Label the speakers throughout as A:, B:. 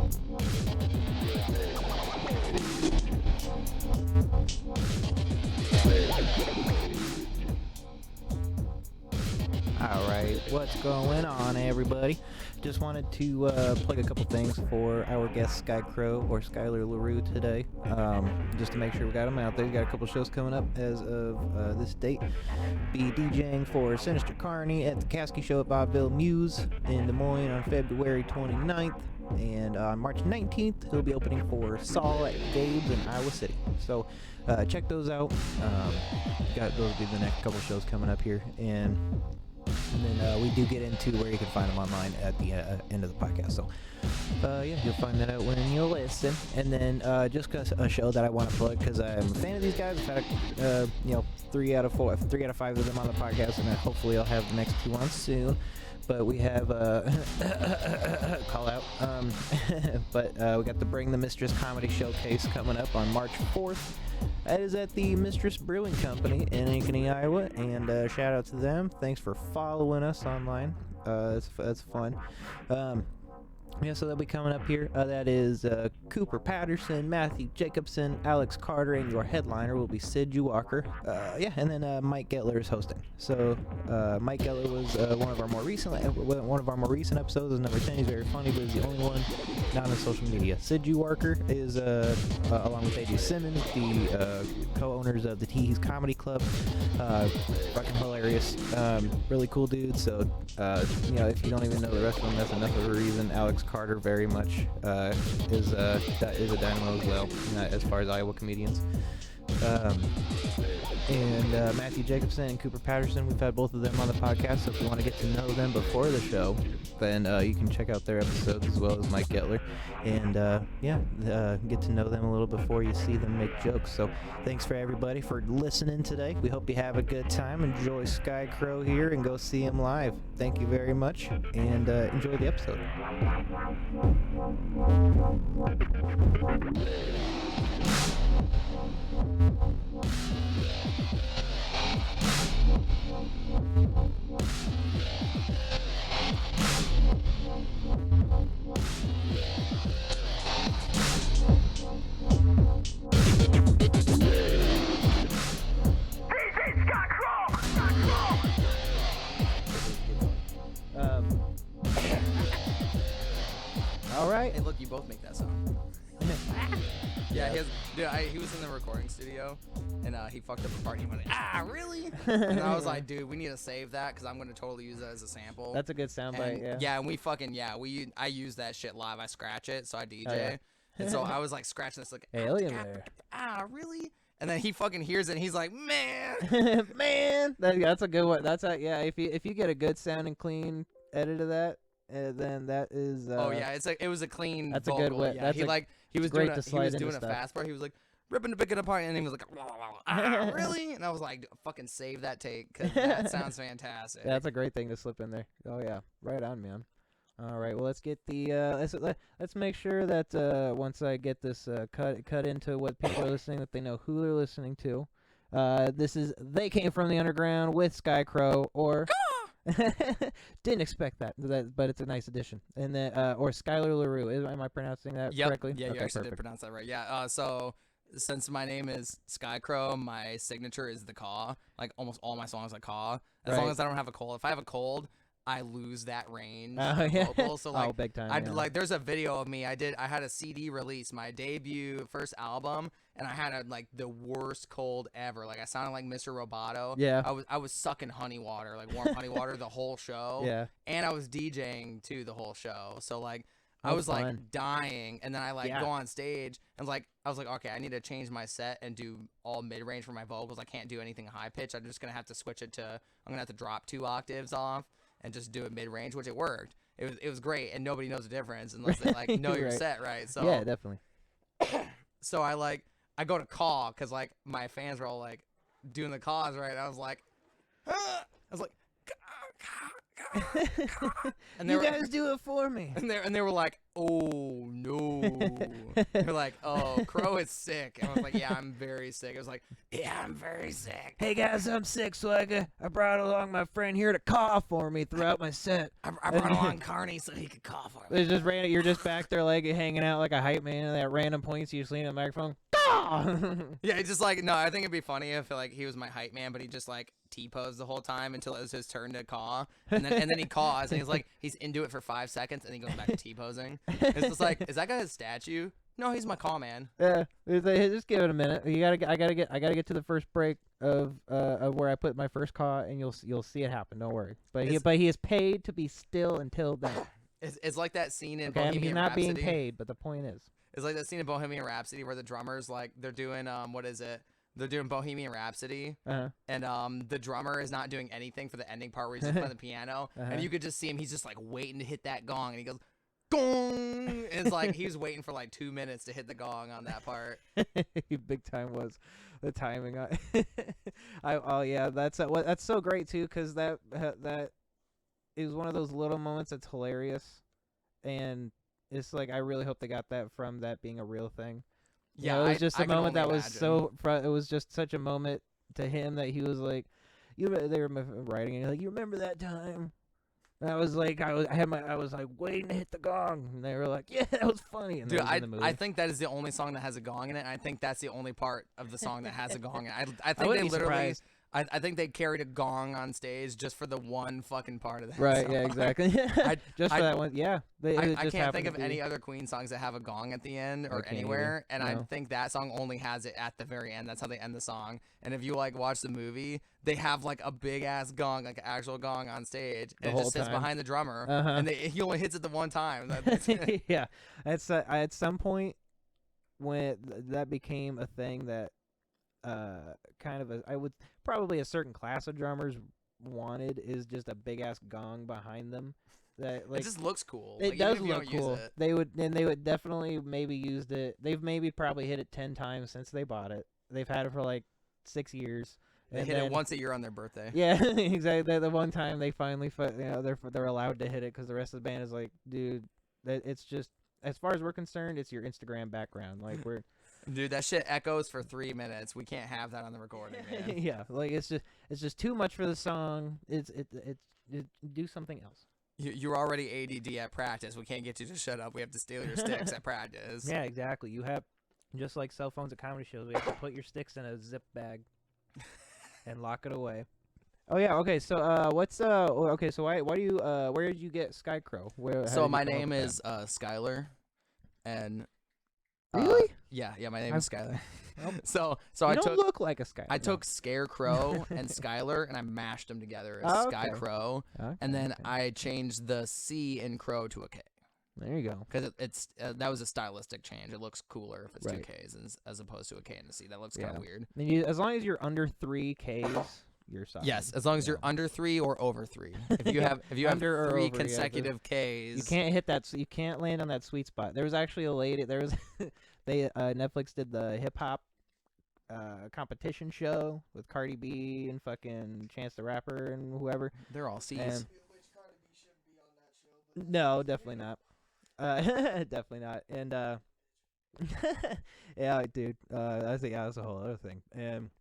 A: Alright, what's going on, everybody? Just wanted to plug a couple things for our guest SKYKROW or Skyler Larrew today. Just to make sure we got him out there. He's got a couple shows coming up as of this date. Be DJing for Sinister Carney at the Kasky Show at Vaudeville Muse in Des Moines on February 29th. And on March 19th, he'll be opening for Saul at Gabe's in Iowa City. So check those out. Those will be the next couple shows coming up here. And then we do get into where you can find them online at the end of the podcast. So, yeah, you'll find that out when you listen. And then just a show that I want to plug because I'm a fan of these guys. I've had, 3 out of 5 of them on the podcast, and then hopefully I'll have the next 2 on soon. But we have call out. But we got the Bring the Mistress Comedy Showcase coming up on March 4th. That is at the Mistress Brewing Company in Ankeny, Iowa, and shout out to them. Thanks for following us online. That's fun. Yeah, so they'll be coming up here. That is Cooper Patterson, Matthew Jacobson, Alex Carter, and your headliner will be Sid Walker. Yeah, and then Mike Getler is hosting. So Mike Getler was one of our more recent episodes. Is number 10. He's very funny, but he's the only one not on social media. Sid Walker is along with AJ Simmons, the co-owners of the Teehees Comedy Club. Fucking hilarious, really cool dude. So if you don't even know the rest of them, that's enough of a reason. Alex Carter very much is a dynamo as well, as far as Iowa comedians. And Matthew Jacobson and Cooper Patterson, we've had both of them on the podcast, so if you want to get to know them before the show, then you can check out their episodes as well as Mike Getler, and get to know them a little before you see them make jokes. So thanks for everybody for listening today. We hope you have a good time. Enjoy SKYKROW here and go see him live. Thank you very much, and enjoy the episode. All right.
B: Hey, look, you both make that song. Yeah, he was in the recording studio, and he fucked up a part. And he went, really? And I was like, dude, we need to save that because I'm gonna totally use that as a sample.
A: That's a good soundbite. Yeah.
B: Yeah, and I use that shit live. I scratch it, so I DJ. Oh, yeah. And so I was like scratching this, like,
A: alien there.
B: Really? And then he fucking hears it, and he's like, man,
A: man. That's a good one. If you get a good sounding clean edit of that. Then that is.
B: It was a clean.
A: That's
B: vocal.
A: a good way.
B: Yeah, he was doing a
A: stuff.
B: fast part. He was like ripping to pick it apart, and he was like, really? And I was like, fucking save that take because that sounds fantastic.
A: That's a great thing to slip in there. Oh yeah, right on, man. All right, well let's get the let's make sure that once I get this cut into what people are listening, that they know who they're listening to. This is They Came From the Underground with SKYKROW or. Didn't expect that, but it's a nice addition. And then, or Skyler Larrew. Am I pronouncing that correctly?
B: Yeah,
A: okay,
B: you actually
A: perfect.
B: did pronounce that right. Yeah. So since my name is SKYKROW, my signature is the caw. Like almost all my songs are caw. As long as I don't have a cold. If I have a cold, I lose that range. Vocal. So like,
A: big time.
B: Like, there's a video of me. I had a CD release, my debut first album. And I had the worst cold ever. Like I sounded like Mr. Roboto.
A: Yeah.
B: I was sucking honey water, like warm honey water, the whole show.
A: Yeah.
B: And I was DJing too the whole show. So like I was fun. Like dying, and then I go on stage and I was like, okay, I need to change my set and do all mid range for my vocals. I can't do anything high pitch. I'm just gonna have to switch it to. I'm gonna have to drop 2 octaves off and just do it mid range, which it worked. It was great, and nobody knows the difference unless they know your set right. So
A: yeah, definitely.
B: So I go to call because my fans were all doing the calls right. I was like, And
A: you guys do it for me.
B: And they were like, oh no. They're like, oh, Crow is sick. And I was like, yeah, I'm very sick. I was like, yeah, I'm very sick.
A: Hey guys, I'm sick, so I brought along my friend here to cough for me throughout my set.
B: I brought along Carney so he could cough for me.
A: It's just random. You're just back there like hanging out like a hype man, and at random points you just lean on the microphone.
B: Yeah, it's just like, no, I think it'd be funny if like he was my hype man, but he just like T-posed the whole time until it was his turn to caw, and then he caws, and he's like, he's into it for 5 seconds, and he goes back to T-posing. It's just like, is that guy a statue? No, he's my caw man.
A: Yeah, just give it a minute. I gotta get to the first break of where I put my first caw, and you'll see it happen. Don't worry. But he is paid to be still until then.
B: It's like that scene in
A: Bohemian
B: Bohemian
A: he's not
B: Rhapsody.
A: being paid, but the point is.
B: It's like that scene in Bohemian Rhapsody where the drummers, like, they're doing, what is it? They're doing Bohemian Rhapsody, and the drummer is not doing anything for the ending part where he's just playing the piano, and you could just see him, he's just, like, waiting to hit that gong, and he goes, gong! And it's like, he was waiting for, like, 2 minutes to hit the gong on that part.
A: Big time was the timing on oh, yeah, that's so great, too, because that is one of those little moments that's hilarious, and it's like, I really hope they got that from that being a real thing.
B: Yeah,
A: it was just a moment that was
B: imagine.
A: it was just such a moment to him that he was like, they were writing and like, you remember that time? And I was like, I was like waiting to hit the gong, and they were like, yeah, that was funny. And
B: dude, I think that is the only song that has a gong in it. And I think that's the only part of the song that has a gong in it. I think they literally. I think they carried a gong on stage just for the one fucking part of that
A: right,
B: song.
A: Yeah, exactly. Just for that one, yeah.
B: I can't think of any other Queen songs that have a gong at the end or anywhere, and I think that song only has it at the very end. That's how they end the song. And if you like watch the movie, they have like a big ass gong, like an actual gong on stage, and it just sits behind the drummer, and he only hits it the one time.
A: Yeah, at some point when that became a thing that kind of I would probably a certain class of drummers wanted is just a big ass gong behind them. That like
B: it just looks cool.
A: It does look cool. They would definitely maybe used it. They've maybe probably hit it 10 times since they bought it. They've had it for like 6 years.
B: They hit it once a year on their birthday.
A: Yeah, exactly. The one time they finally, they're allowed to hit it because the rest of the band is like, dude, it's just as far as we're concerned, it's your Instagram background. Like we're.
B: Dude, that shit echoes for 3 minutes. We can't have that on the recording, man.
A: Yeah, like it's just too much for the song. It's do something else.
B: You're already ADD at practice. We can't get you to shut up. We have to steal your sticks at practice.
A: Yeah, exactly. You have just like cell phones at comedy shows. We have to put your sticks in a zip bag and lock it away. Oh yeah, okay. So So why do you where did you get SKYKROW?
B: So my name is Skyler, and.
A: Really?
B: Yeah, my name is Skyler.
A: So
B: you
A: I don't look like a Skyler.
B: I took SKYKROW and Skyler and I mashed them together as SKYKROW, and then I changed the C in Crow to a K.
A: There you go.
B: Because it's that was a stylistic change. It looks cooler if it's 2 Ks as opposed to a K and a C. That looks kind of weird.
A: As long as you're under 3 Ks. You're solid.
B: Yes, as long as you're under 3 or over 3. If you have
A: under
B: 3
A: over,
B: consecutive Ks,
A: you can't hit that. So you can't land on that sweet spot. There was actually a lady. There was Netflix did the hip hop competition show with Cardi B and fucking Chance the Rapper and whoever.
B: They're all C's.
A: No, definitely not. Definitely not. And yeah, dude. I think that's a whole other thing. And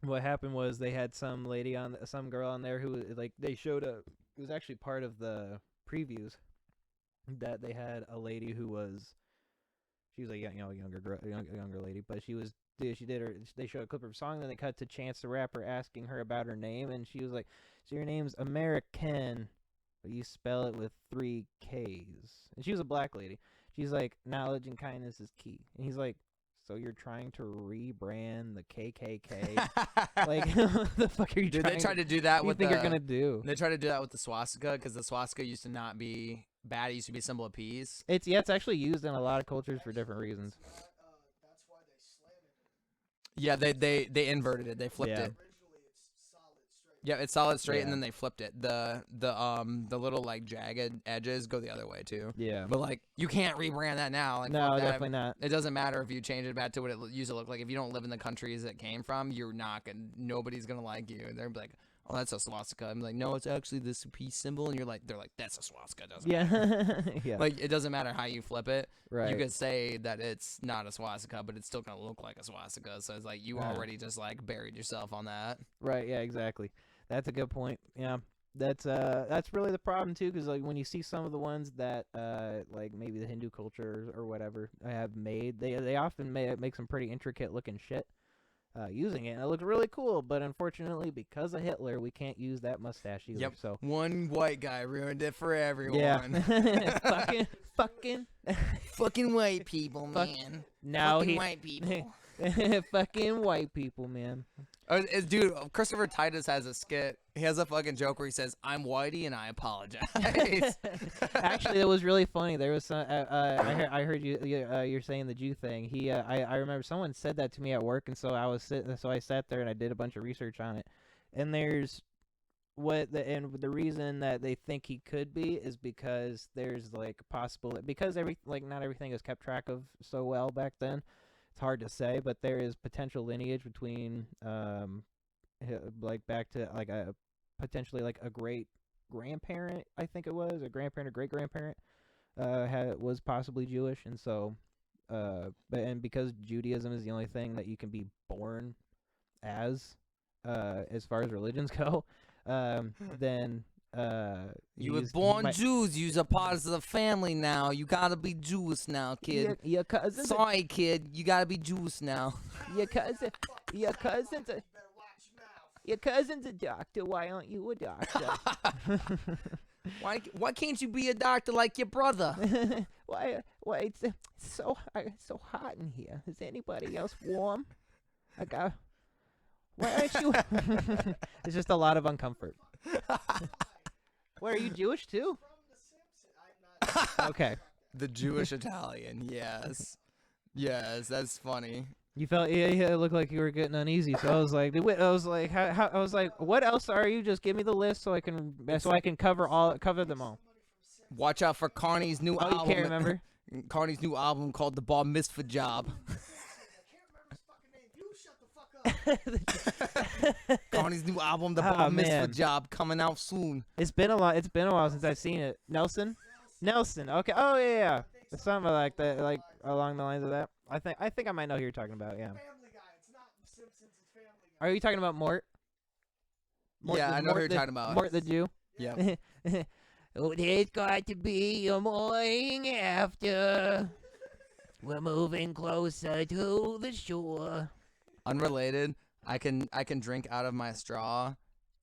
A: what happened was they had some girl on there who like they showed up. It was actually part of the previews that they had a lady who was. She was a younger lady, but they showed a clip of her song, then they cut to Chance the Rapper asking her about her name, and she was like, so your name's American, but you spell it with 3 Ks. And she was a black lady. She's like, knowledge and kindness is key. And he's like, so you're trying to rebrand the KKK? Like, what the fuck are you
B: Dude,
A: trying
B: they tried to do that
A: with
B: the...
A: What do you think you're going to do?
B: They tried to do that with the swastika, because the swastika used to not be bad. It used to be a symbol of peace.
A: It's actually used in a lot of cultures for different reasons.
C: That's why they slanted it.
B: Yeah, they inverted it. They flipped it. Yeah, it's solid straight, and then they flipped it. The little like jagged edges go the other way too.
A: Yeah,
B: but like you can't rebrand that now. Like,
A: no, definitely not.
B: It doesn't matter if you change it back to what it used to look like. If you don't live in the countries it came from, you're not gonna. Nobody's gonna like you. They're like, oh, that's a swastika. I'm like, no, it's actually this peace symbol. And they're like, that's a swastika. It doesn't matter.
A: Yeah.
B: Like, it doesn't matter how you flip it.
A: Right.
B: You could say that it's not a swastika, but it's still going to look like a swastika. So it's like, you already just like buried yourself on that.
A: Right. Yeah, exactly. That's a good point. Yeah. That's really the problem too, because like when you see some of the ones that like maybe the Hindu culture or whatever have made, they often make some pretty intricate looking shit using it, and it looks really cool. But unfortunately, because of Hitler, we can't use that mustache either.
B: Yep.
A: So
B: one white guy ruined it for everyone.
A: Yeah.
B: fucking white people, man.
A: Now
B: fucking white people.
A: Fucking white people, man.
B: Dude, Christopher Titus has a skit. He has a fucking joke where he says, "I'm whitey and I apologize."
A: Actually, that was really funny. There was some, I heard you're saying the Jew thing. I remember someone said that to me at work, and so I sat there and I did a bunch of research on it. And there's the reason that they think he could be is because there's like because not everything is kept track of so well back then. It's hard to say, but there is potential lineage between like back to like a potentially like a great grandparent, I think it was, a grandparent or great grandparent was possibly Jewish, and so and because Judaism is the only thing that you can be born as far as religions go, then
B: you was born Jews. You's a part of the family now. You gotta be Jewish now, kid.
A: Your cousin.
B: Sorry, kid. You gotta be Jewish now.
A: Your cousin's a doctor. Why aren't you a doctor?
B: Why can't you be a doctor like your brother?
A: Why it's so hot in here. Is anybody else warm? Why aren't you? It's just a lot of uncomfort. Where are you Jewish too? Okay.
B: The Jewish Italian, yes. Yes, that's funny.
A: You felt it looked like you were getting uneasy, so I was like, what else are you? Just give me the list so I can cover them all.
B: Watch out for Carney's new album.
A: Oh, you can't remember?
B: Carney's new album called The Bar Mitzvah Job. Carney's new album, The Bar Mitzvah Job, coming out soon.
A: It's been a while since I've seen it. Nelson. Okay. Oh yeah. It's something like that, like along the lines of that. I think I might know who you're talking about. Yeah.
C: Family Guy. It's not Simpsons. It's Family Guy.
A: Are you talking about Mort?
B: Yeah, I know who you're talking about.
A: Mort the Jew.
B: Yeah.
A: Oh, there's got to be a morning after. We're moving closer to the shore.
B: Unrelated, I can drink out of my straw,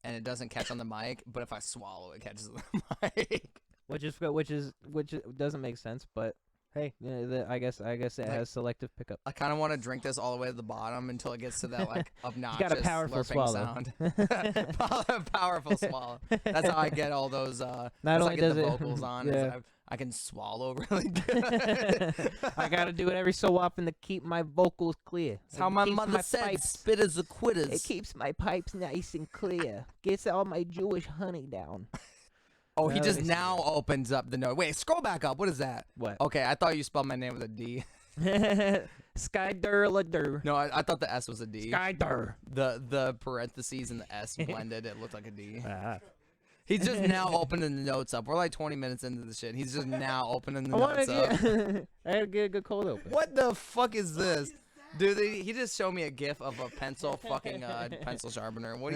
B: and it doesn't catch on the mic. But if I swallow, it catches on the mic. Which
A: doesn't make sense, but hey, I guess it has selective pickup.
B: I kind of want to drink this all the way to the bottom until it gets to that like obnoxious
A: you got a powerful swallow.
B: sound. Powerful swallow. That's how I get all those.
A: Not only
B: I get the vocals on.
A: Yeah.
B: I can swallow really good.
A: I gotta do it every so often to keep my vocals clear.
B: That's how my mother said, spitters are quitters.
A: It keeps my pipes nice and clear. Gets all my Jewish honey down.
B: Oh, he just now opens up the note. Wait, scroll back up. What is that?
A: What?
B: Okay, I thought you spelled my name with a D.
A: Skyler.
B: No, I thought the S was a D.
A: Skyler.
B: The parentheses and the S blended. It looked like a D. He's just now opening the notes up. We're like 20 minutes into the shit. He's just now opening the notes up.
A: I had to get a good cold open.
B: What the fuck is this? Dude, he just showed me a gif of a pencil pencil sharpener. What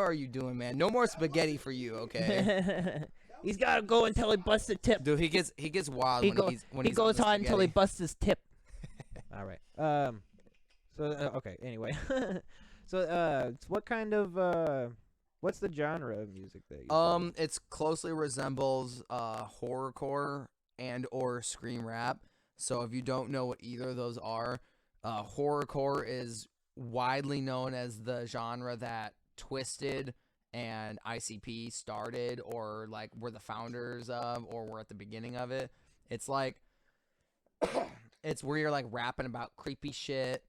B: are you doing, man? No more spaghetti for you, okay?
A: He's gotta go until he busts a tip.
B: Dude, he gets wild when he
A: goes hard until he busts his tip. All right. Okay. Anyway, what kind of what's the genre of music that you
B: It's closely resembles horrorcore and or scream rap. So if you don't know what either of those are, horrorcore is widely known as the genre that Twisted and ICP started, or like were the founders of, or were at the beginning of it. It's like it's where you're like rapping about creepy shit,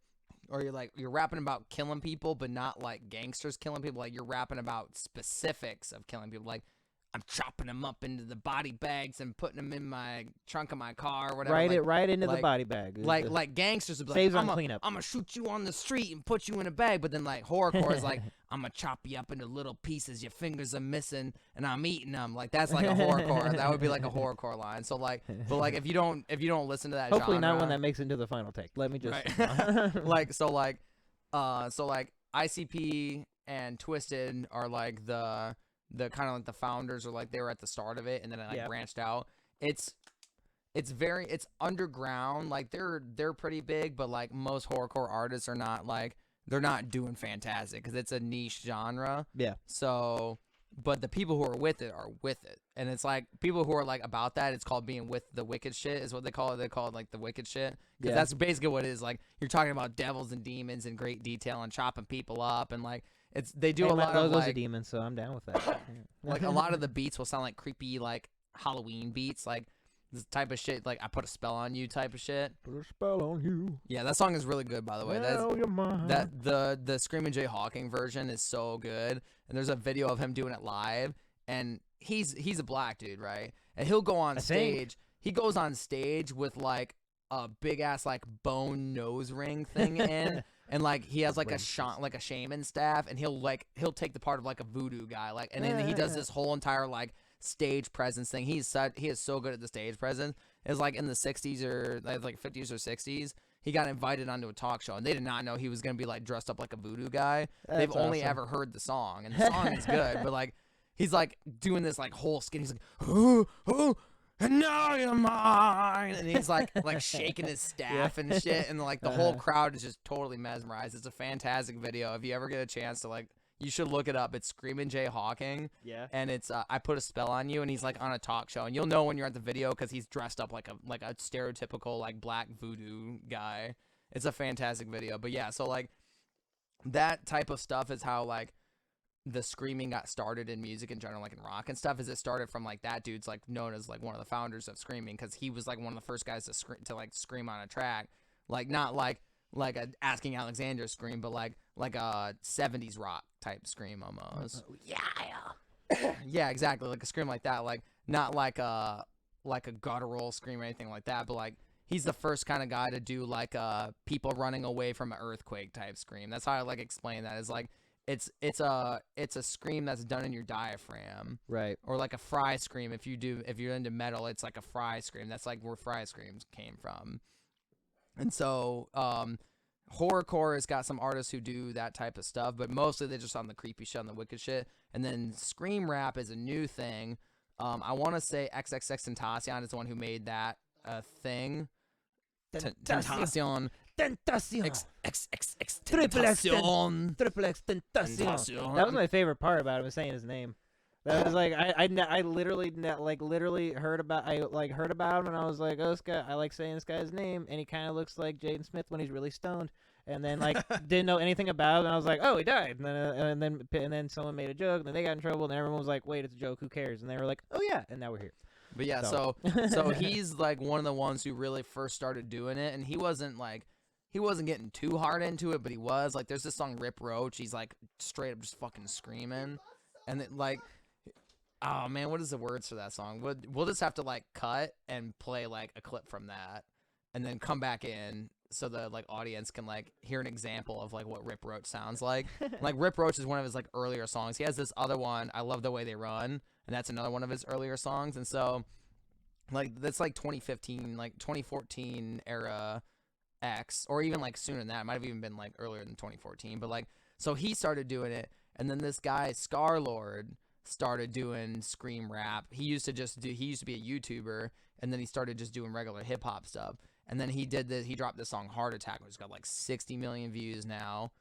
B: or you're rapping about killing people, but not like gangsters killing people. Like you're rapping about specifics of killing people. Like I'm chopping them up into the body bags and putting them in my trunk of my car or whatever.
A: Right,
B: like,
A: right into
B: like,
A: the body bag.
B: Like gangsters would be
A: saves
B: like,
A: on cleanup.
B: I'm gonna shoot you on the street and put you in a bag. But then like horrorcore is like, I'm gonna chop you up into little pieces. Your fingers are missing, and I'm eating them. Like that's like a horrorcore. That would be like a horrorcore line. So like, but like if you don't listen to that,
A: hopefully
B: genre,
A: not when that makes it into the final take. Let me just
B: right. like so like ICP and Twisted are like the kind of like the founders, or like they were at the start of it, and then it like branched out. It's underground. Like they're pretty big, but like most horrorcore artists are not like, they're not doing fantastic because it's a niche genre.
A: Yeah.
B: So, but the people who are with it, and it's like people who are like about that. It's called being with the wicked shit is what they call it. They call it like the wicked shit because that's basically what it is. Like you're talking about devils and demons in great detail and chopping people up, and like they do a lot of
A: those
B: like
A: are demons, so I'm down with that.
B: like a lot of the beats will sound like creepy like Halloween beats, like this type of shit, like I put a spell on you type of shit.
A: Put a spell on you.
B: Yeah, that song is really good, by the way. The Screamin' Jay Hawking version is so good, and there's a video of him doing it live, and he's a black dude, right? And he'll go on stage. He goes on stage with like a big ass like bone nose ring thing in. And like he has like a shaman staff, and he'll take the part of like a voodoo guy, like, and then he does this whole entire like stage presence thing. He is so good at the stage presence. It's like in the 60s or like 50s or 60s, he got invited onto a talk show, and they did not know he was gonna be like dressed up like a voodoo guy. They've only ever heard the song, and the song is good, but like he's like doing this like whole skin. He's like, ooh, and now you're mine, and he's like shaking his staff and shit, and like the whole crowd is just totally mesmerized. It's a fantastic video. If you ever get a chance to like, you should look it up. It's Screamin' Jay Hawking, and it's I Put a Spell on You, and he's like on a talk show, and you'll know when you're at the video because he's dressed up like a stereotypical like black voodoo guy. It's a fantastic video. But yeah, so like that type of stuff is how like the screaming got started in music in general, like in rock and stuff. Is it started from like that dude's like known as like one of the founders of screaming, because he was like one of the first guys to like scream on a track, like not like a Asking Alexander scream, but like a 70s rock type scream almost. Yeah, exactly, like a scream like that, like not like a guttural scream or anything like that, but like he's the first kind of guy to do like people running away from an earthquake type scream. That's how I like explain that. Is like it's a scream that's done in your diaphragm, right? Or like a fry scream. If you're into metal, it's like a fry scream. That's like where fry screams came from. And so horrorcore has got some artists who do that type of stuff, but mostly they're just on the creepy shit, on the wicked shit. And then scream rap is a new thing. I want to say XXXTentacion is the one who made that thing. Tentacion.
A: Triple X Tentacion. That was my favorite part about him, was saying his name. That was like I literally heard about him, and I was like, oh, this guy, I like saying this guy's name, and he kind of looks like Jaden Smith when he's really stoned. And then like didn't know anything about him, and I was like, oh, he died. And then someone made a joke, and then they got in trouble, and everyone was like, wait, it's a joke, who cares? And they were like, oh yeah, and now we're here.
B: But yeah, so he's like one of the ones who really first started doing it, and he wasn't getting too hard into it, but he was like, there's this song Rip Roach, he's like straight up just fucking screaming, and then like, oh man, what is the words for that song? We'll just have to like cut and play like a clip from that, and then come back in so the like audience can like hear an example of like what Rip Roach sounds like. Like Rip Roach is one of his like earlier songs. He has this other one, I Love the Way They Run, and that's another one of his earlier songs. And so like that's like 2015, like 2014 era X, or even like sooner than that. It might have even been like earlier than 2014. But like, so he started doing it, and then this guy Scarlord started doing scream rap. He used to be a YouTuber, and then he started just doing regular hip hop stuff. And then he dropped this song Heart Attack, which has got like 60 million views now.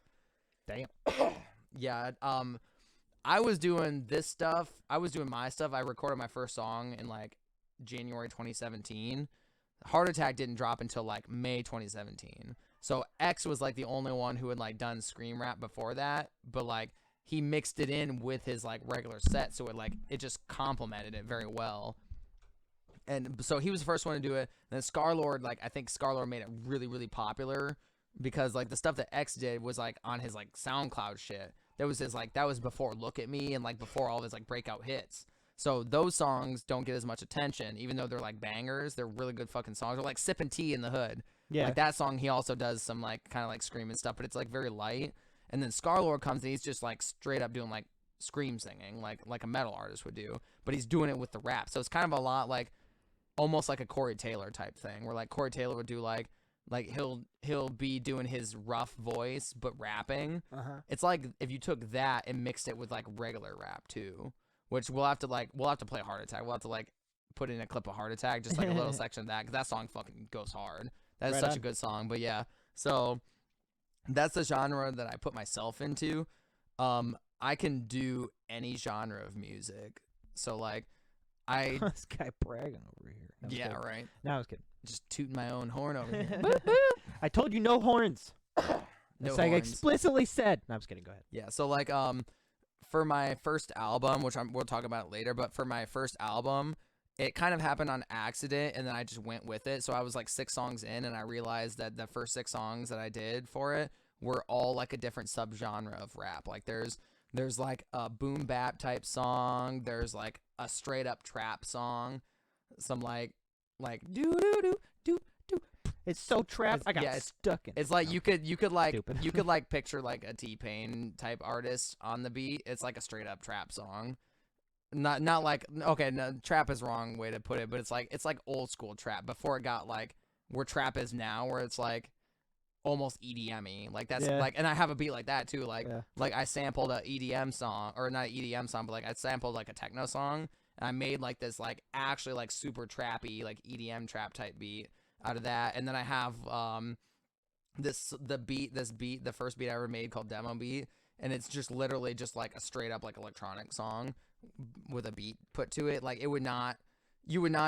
B: Damn. Yeah. I was doing this stuff. I was doing my stuff. I recorded my first song in like January 2017. Heart Attack didn't drop until like May 2017. So X was like the only one who had like done scream rap before that, but like he mixed it in with his like regular set, so it just complemented it very well. And so he was the first one to do it. And then Scarlord, like I think Scarlord made it really, really popular because like the stuff that X did was like on his like SoundCloud shit. That was before Look at Me and like before all of his like breakout hits. So those songs don't get as much attention, even though they're like bangers. They're really good fucking songs. They're like Sippin' Tea in the Hood.
A: Yeah.
B: Like that song, he also does some like kind of like screaming stuff, but it's like very light. And then Skyler comes and he's just like straight up doing like scream singing, like a metal artist would do, but he's doing it with the rap. So it's kind of a lot like almost like a Corey Taylor type thing, where like Corey Taylor would do like he'll be doing his rough voice but rapping. It's like if you took that and mixed it with like regular rap too, which we'll have to play Heart Attack. We'll have to like put in a clip of Heart Attack, just like a little section of that, because that song fucking goes hard. That is such a good song. But yeah, so that's the genre that I put myself into. I can do any genre of music. So like
A: this guy bragging over here.
B: Yeah, right.
A: No, I was kidding.
B: Just tooting my own horn over here.
A: I told you no horns.
B: No
A: like I
B: horns.
A: explicitly said. No, I'm just kidding. Go ahead.
B: Yeah, so like for my first album, which we'll talk about later, but for my first album, it kind of happened on accident, and then I just went with it. So I was like 6 songs in, and I realized that the first 6 songs that I did for it were all like a different subgenre of rap. Like there's like a boom bap type song, there's like a straight up trap song, some like do do do do do.
A: It's so trap. I got stuck in.
B: It's like you could like picture like a T-Pain type artist on the beat. It's like a straight up trap song. Not like, okay, no, trap is wrong way to put it, but it's like old school trap before it got like where trap is now, where it's like almost EDM-y. Like that's like, and I have a beat like that too. Like I sampled a EDM song, or not an EDM song, but like I sampled like a techno song, and I made like this like actually like super trappy like EDM trap type beat out of that. And then I have the first beat I ever made called Demo Beat, and it's just literally just like a straight up like electronic song with a beat put to it. Like you would not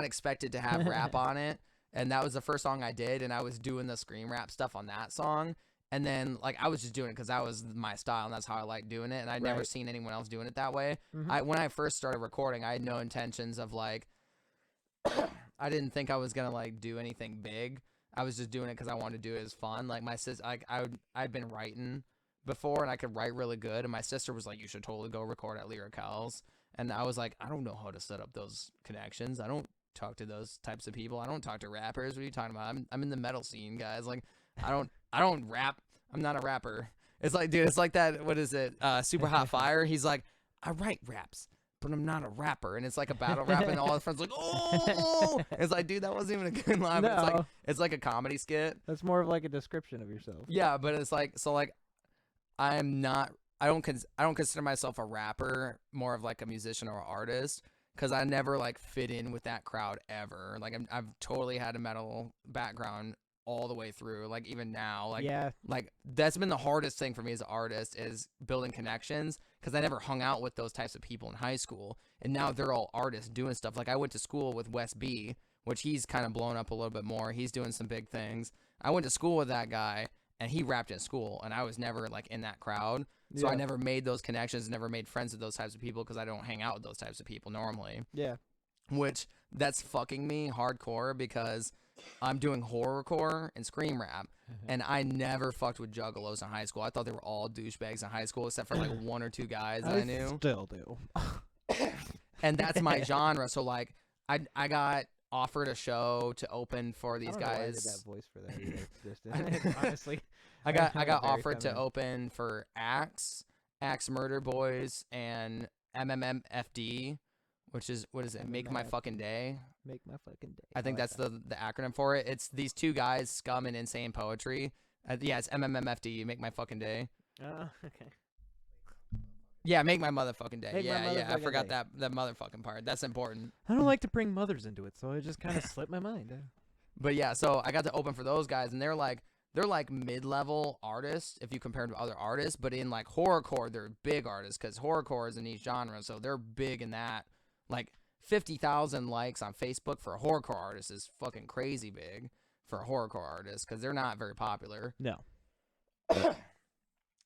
B: expect it to have rap on it. And that was the first song I did, and I was doing the scream rap stuff on that song. And then like I was just doing it because that was my style, and that's how I like doing it. And I'd never seen anyone else doing it that way. When I first started recording, I had no intentions of like I didn't think I was gonna like do anything big. I was just doing it because I wanted to do it as fun. Like my sister, I'd been writing before, and I could write really good. And my sister was like, "You should totally go record at Lyricals." And I was like, "I don't know how to set up those connections. I don't talk to those types of people. I don't talk to rappers. What are you talking about? I'm in the metal scene, guys. Like, I don't rap. I'm not a rapper." It's like, dude, it's like that. What is it? Super Hot Fire. He's like, "I write raps, but I'm not a rapper." And it's like a battle rap, and all his friends are like, "Oh!" It's like, dude, that wasn't even a good line.
A: No.
B: But it's like a comedy skit.
A: That's more of like a description of yourself.
B: Yeah, but it's like, so like, I don't consider myself a rapper, more of like a musician or an artist, because I never like fit in with that crowd ever. Like I've totally had a metal background all the way through. Like even now, like that's been the hardest thing for me as an artist, is building connections, because I never hung out with those types of people in high school, and now they're all artists doing stuff. Like I went to school with Wes B, which he's kind of blown up a little bit more. He's doing some big things. I went to school with that guy, and he rapped in school, and I was never like in that crowd. So I never made those connections, never made friends with those types of people, because I don't hang out with those types of people normally.
A: Yeah.
B: Which that's fucking me hardcore, because I'm doing horrorcore and scream rap, and I never fucked with juggalos in high school. I thought they were all douchebags in high school, except for like 1 or 2 guys I knew.
A: Still do.
B: And that's my genre. So like I got offered a show to open for these guys.
A: I did that voice for that either. Honestly.
B: I got offered to open for Axe Murder Boys, and MMMFD, which is, what is it? Make My Fucking Day.
A: Make My Fucking Day.
B: I think that's the acronym for it. It's these 2 guys, Scum and Insane Poetry. Yeah, it's MMMFD. Make My Fucking Day.
A: Okay.
B: Yeah, make my motherfucking day.
A: Make my
B: Yeah. I
A: motherfucking
B: forgot
A: day.
B: that motherfucking part. That's important.
A: I don't like to bring mothers into it, so it just kind of slipped my mind.
B: But yeah, so I got to open for those guys, and they're like mid-level artists if you compare them to other artists, but in like horrorcore, they're big artists, because horrorcore is a niche genre, so they're big in that. Like 50,000 likes on Facebook for a horrorcore artist is fucking crazy big for a horrorcore artist, because they're not very popular.
A: No.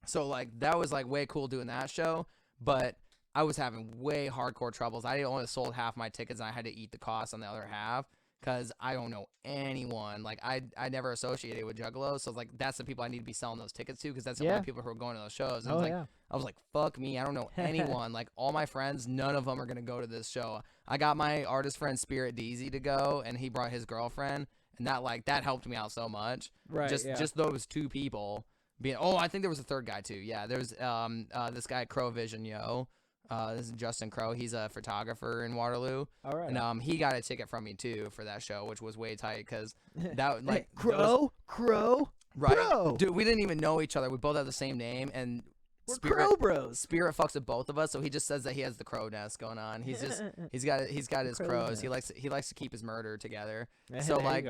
B: So like that was like way cool doing that show, but I was having way hardcore troubles. I only sold half my tickets, and I had to eat the cost on the other half, because I don't know anyone. Like I never associated with Juggalos, so like that's the people I need to be selling those tickets to, because that's the only people who are going to those shows. And I was like, fuck me, I don't know anyone. Like all my friends, none of them are gonna go to this show. I got my artist friend Spirit Deezy to go, and he brought his girlfriend, and that helped me out so much.
A: Right.
B: Just those 2 people being. Oh, I think there was a third guy too. Yeah, there's this guy Crow Vision Yo. This is Justin Crow. He's a photographer in Waterloo.
A: All right.
B: And he got a ticket from me too for that show, which was way tight because that like
A: Crow,
B: right,
A: Bro.
B: dude. We didn't even know each other. We both have the same name, and
A: we're Crow Bros.
B: Spirit fucks with both of us, so he just says that he has the crow nest going on. He's got his crows. He likes to keep his murder together. So like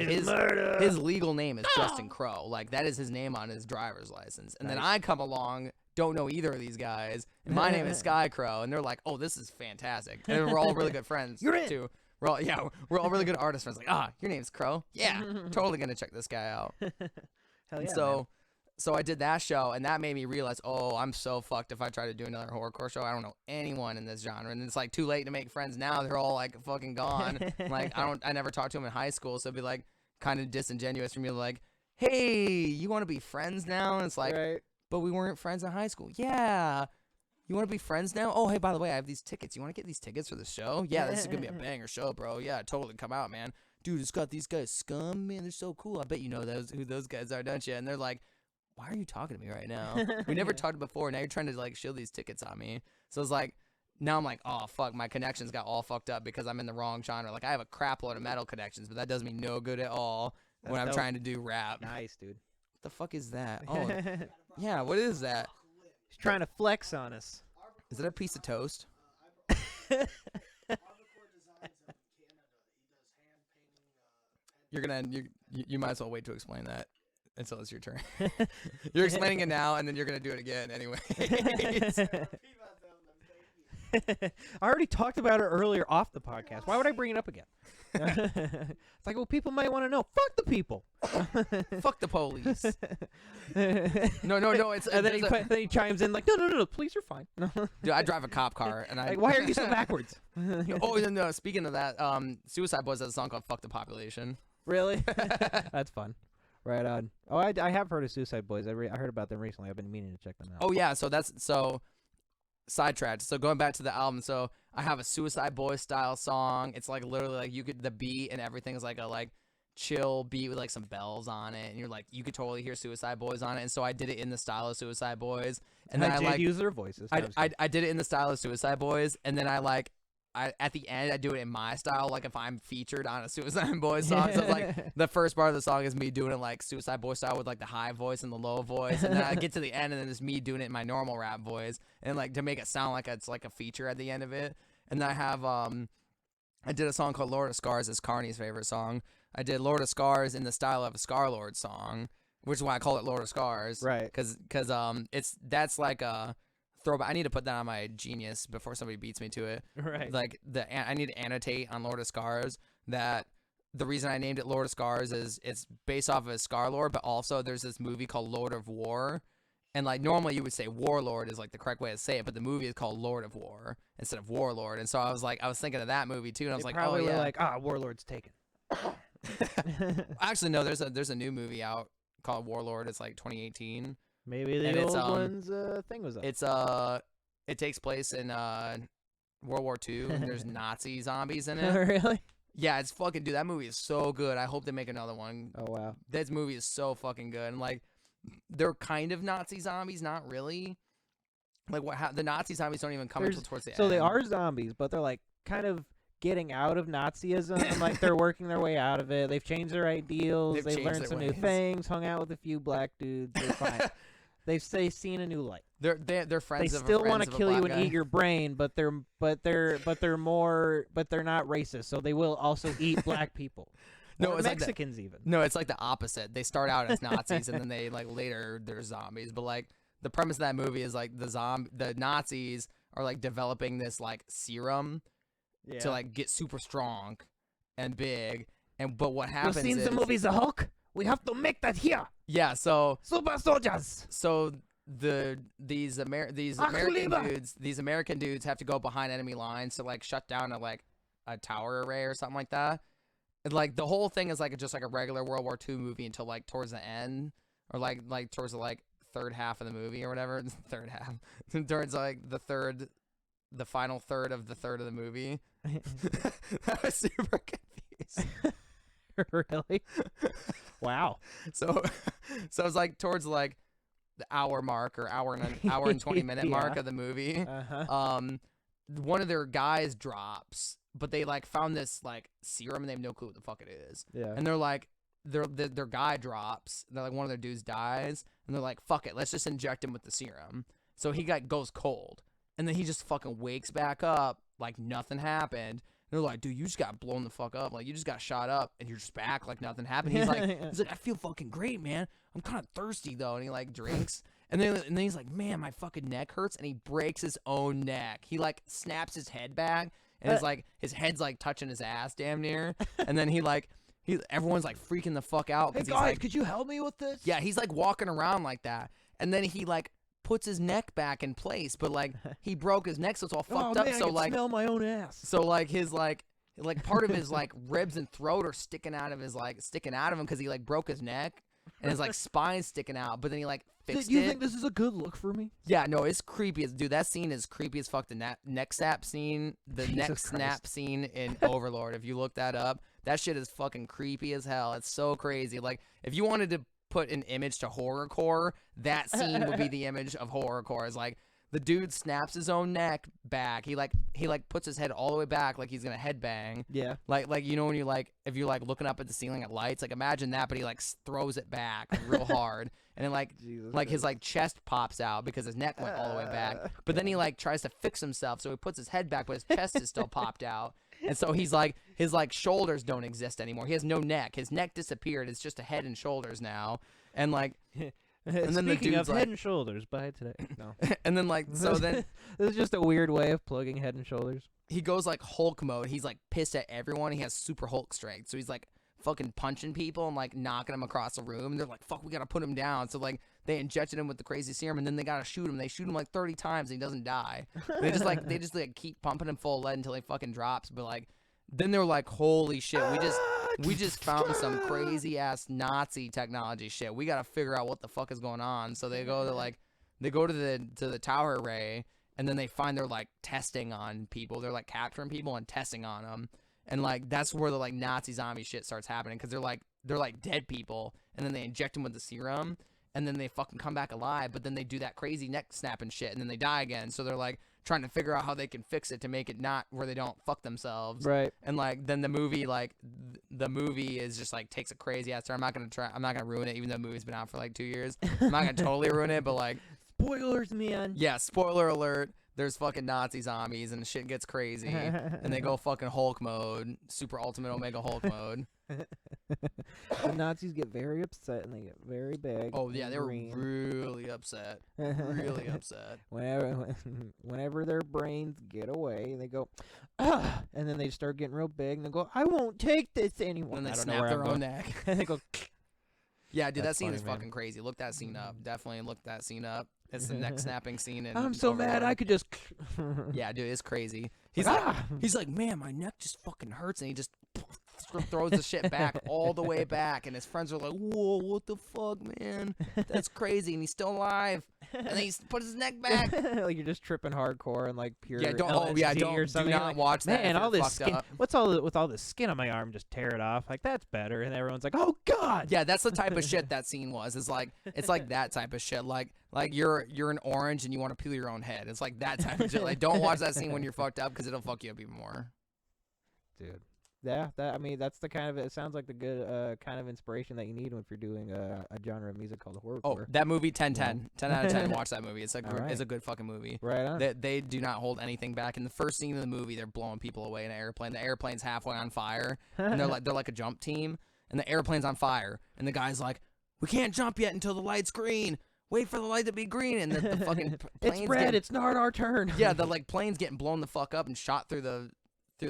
B: his legal name is Justin Crow. Like that is his name on his driver's license. And then I come along, don't know either of these guys, and my name is SKYKROW, and they're like, oh, this is fantastic. And we're all really good friends too. We're all really good artist friends. Like, your name's Crow? Yeah, totally gonna check this guy out.
A: Hell yeah,
B: So I did that show, and that made me realize, oh, I'm so fucked if I try to do another horrorcore show. I don't know anyone in this genre, and it's like too late to make friends now. They're all like fucking gone. Like I never talked to them in high school, so it'd be like kind of disingenuous for me to like, hey, you want to be friends now? And it's like, but we weren't friends in high school. Yeah. You want to be friends now? Oh, hey, by the way, I have these tickets. You want to get these tickets for the show? Yeah, this is going to be a banger show, bro. Yeah, totally come out, man. Dude, it's got these guys Scum, man. They're so cool. I bet you know who those guys are, don't you? And they're like, why are you talking to me right now? We never talked before. Now you're trying to like shill these tickets on me. So it's like, now I'm like, oh, fuck, my connections got all fucked up because I'm in the wrong genre. Like I have a crap load of metal connections, but that does me no good at all when I'm trying to do rap.
A: Nice, dude.
B: What the fuck is that? Oh, yeah, what is that?
A: He's trying to flex on us.
B: Is it a piece of toast? You might as well wait to explain that until it's your turn. You're explaining it now, and then you're gonna do it again anyway.
A: I already talked about it earlier off the podcast. Why would I bring it up again? It's like, well, people might want to know. Fuck the people.
B: Fuck the police. No. It's
A: and then he chimes in like, no. Police are fine.
B: Dude, I drive a cop car, and
A: like, why are you so backwards?
B: Oh no. Speaking of that, Suicide Boys has a song called "Fuck the Population."
A: Really? That's fun. Right on. Oh, I have heard of Suicide Boys. I heard about them recently. I've been meaning to check them out.
B: Oh yeah, so sidetracked. So going back to the album, so I have a Suicide Boys style song. It's like literally like the beat and everything is like a like chill beat with like some bells on it, and you could totally hear Suicide Boys on it. And so I did it in the style of Suicide Boys, and then I like
A: use their voices.
B: I did it in the style of Suicide Boys, and then I at the end I do it in my style, like if I'm featured on a Suicide Boys song. So like the first part of the song is me doing it like Suicide Boys style with like the high voice and the low voice, and then I get to the end and then it's me doing it in my normal rap voice, and like to make it sound like it's like a feature at the end of it. And then I have I did a song called Lord of Scars. It's Carney's favorite song. I did Lord of Scars in the style of a Scarlord song, which is why I call it Lord of Scars.
A: Right.
B: Because that's like a throwback. I need to put that on my Genius before somebody beats me to it.
A: Right.
B: Like I need to annotate on Lord of Scars that the reason I named it Lord of Scars is it's based off of a Scarlord, but also there's this movie called Lord of War. And like normally you would say Warlord is like the correct way to say it, but the movie is called Lord of War instead of Warlord. And so I was thinking of that movie too, and I was like,
A: probably
B: oh yeah,
A: were like, Warlord's taken.
B: Actually, no. There's a new movie out called Warlord. It's like 2018.
A: Maybe the old one's thing was up.
B: It takes place in World War II, and there's Nazi zombies in it.
A: Really?
B: Yeah, it's fucking dude. That movie is so good. I hope they make another one.
A: Oh wow,
B: this movie is so fucking good. And like, they're kind of Nazi zombies, not really. Like the Nazi zombies don't even come until towards the end.
A: So they are zombies, but they're like kind of getting out of Nazism, and like they're working their way out of it. They've changed their ideals. They've learned some new things. Hung out with a few black dudes. They're fine. They've seen a new light.
B: They're friends.
A: They still want to kill you and eat your brain, but they're not racist. So they will also eat black people.
B: No,
A: or
B: it's
A: Mexicans
B: like
A: even.
B: No, it's like the opposite. They start out as Nazis and then they like later they're zombies. But like the premise of that movie is like the Nazis are like developing this like serum to like get super strong and big. But what happens?
A: You've seen the movies The Hulk? We have to make that here.
B: Yeah. So
A: super soldiers.
B: So these American dudes have to go behind enemy lines to like shut down a like a tower array or something like that. And, like the whole thing is like just like a regular World War II movie until like towards the end, or like towards the like third half of the movie or whatever. Third half towards like the final third of the movie. I was super confused.
A: Really? Wow.
B: So it's like towards like the hour mark or hour and 20-minute mark of the movie. One of their guys drops, but they like found this like serum and they have no clue what the fuck it is.
A: Yeah.
B: And they're like, their guy drops. They're like, one of their dudes dies, and they're like, fuck it, let's just inject him with the serum. So he goes cold, and then he just fucking wakes back up like nothing happened. And they're like, dude, you just got blown the fuck up. Like, you just got shot up, and you're just back like nothing happened. He's like, I feel fucking great, man. I'm kind of thirsty though, and he like drinks. And then he's like, man, my fucking neck hurts, and he breaks his own neck. He like snaps his head back, and it's like his head's like touching his ass damn near. And then everyone's like freaking the fuck out.
A: Hey guys,
B: like,
A: could you help me with this?
B: Yeah, he's like walking around like that, and then he like puts his neck back in place, but like he broke his neck, so it's all fucked up.
A: Man,
B: So
A: I can
B: like
A: smell my own ass.
B: So like his like part of his like ribs and throat are sticking out of him because he like broke his neck, and his like spine's sticking out. But then he like fixed it.
A: Do you think this is a good look for me?
B: Yeah, no, it's creepy as dude. That scene is creepy as fuck. The neck snap scene, snap scene in Overlord. If you look that up, that shit is fucking creepy as hell. It's so crazy. Like if you wanted to put an image to horrorcore, that scene would be the image of horrorcore. It's like the dude snaps his own neck back. He puts his head all the way back like he's gonna headbang. Yeah. Like you know when you like if you're like looking up at the ceiling at lights, like imagine that, but he like throws it back real hard. And then like his like chest pops out because his neck went all the way back. But then he like tries to fix himself, so he puts his head back, but his chest is still popped out. And so he's like his like shoulders don't exist anymore. He has no neck. His neck disappeared. It's just a head and shoulders now. And like and then
A: Speaking
B: the
A: of
B: dude's
A: Head and Shoulders, buy it today. No.
B: And then like so then
A: this is just a weird way of plugging Head and Shoulders.
B: He goes like Hulk mode. He's like pissed at everyone. He has super Hulk strength. So he's like fucking punching people and like knocking them across the room. And they're like, fuck, we gotta put him down. So like they injected him with the crazy serum, and then they gotta shoot him. They shoot him like 30 times and he doesn't die. They just keep pumping him full of lead until he fucking drops. But like then they were like, holy shit, we just found some crazy ass Nazi technology shit. We gotta figure out what the fuck is going on. So they go to the tower array, and then they find they're like testing on people. They're like capturing people and testing on them. And like that's where the like Nazi zombie shit starts happening, because they're like dead people, and then they inject them with the serum, and then they fucking come back alive. But then they do that crazy neck snapping shit, and then they die again. So they're like trying to figure out how they can fix it to make it not where they don't fuck themselves. Right. And like then the movie is just like takes a crazy ass turn. I'm not gonna ruin it, even though the movie's been out for like 2 years. I'm not gonna totally ruin it, but like
A: spoilers, man.
B: Yeah, spoiler alert. There's fucking Nazi zombies and shit gets crazy, and they go fucking Hulk mode, super ultimate Omega Hulk mode.
A: The Nazis get very upset and they get very big.
B: Oh yeah, they were really upset, really upset.
A: Whenever their brains get away, they go, ah, and then they start getting real big and they go, I won't take this anymore.
B: And then they snap their own neck.
A: And they go.
B: Yeah, dude, that scene is fucking crazy. Look that scene up. Definitely look that scene up. It's the neck snapping scene.
A: I'm so mad I could just.
B: Yeah, dude, it's crazy. He's like, man, my neck just fucking hurts, and he just throws the shit back all the way back, and his friends are like, whoa, what the fuck, man? That's crazy, and he's still alive, and then he puts his neck back.
A: Like you're just tripping hardcore and like pure.
B: Yeah, don't
A: or something.
B: Do not watch that.
A: Man, all this skin. What's with all this skin on my arm? Just tear it off. Like that's better, and everyone's like, oh god.
B: Yeah, that's the type of shit that scene was. It's like that type of shit. Like you're an orange and you want to peel your own head. It's like that type of shit. Like don't watch that scene when you're fucked up, because it'll fuck you up even more.
A: Dude. Yeah, I mean, that's the kind of, it sounds like the good kind of inspiration that you need if you're doing a genre of music called horrorcore.
B: Oh, that movie, 10 out of 10. Watch that movie. It's a good fucking movie.
A: Right on.
B: They do not hold anything back. In the first scene of the movie, they're blowing people away in an airplane. The airplane's halfway on fire, and they're like a jump team, and the airplane's on fire, and the guy's like, we can't jump yet until the light's green. Wait for the light to be green, and the fucking plane's
A: it's red. It's not our turn.
B: Yeah, the like plane's getting blown the fuck up and shot through the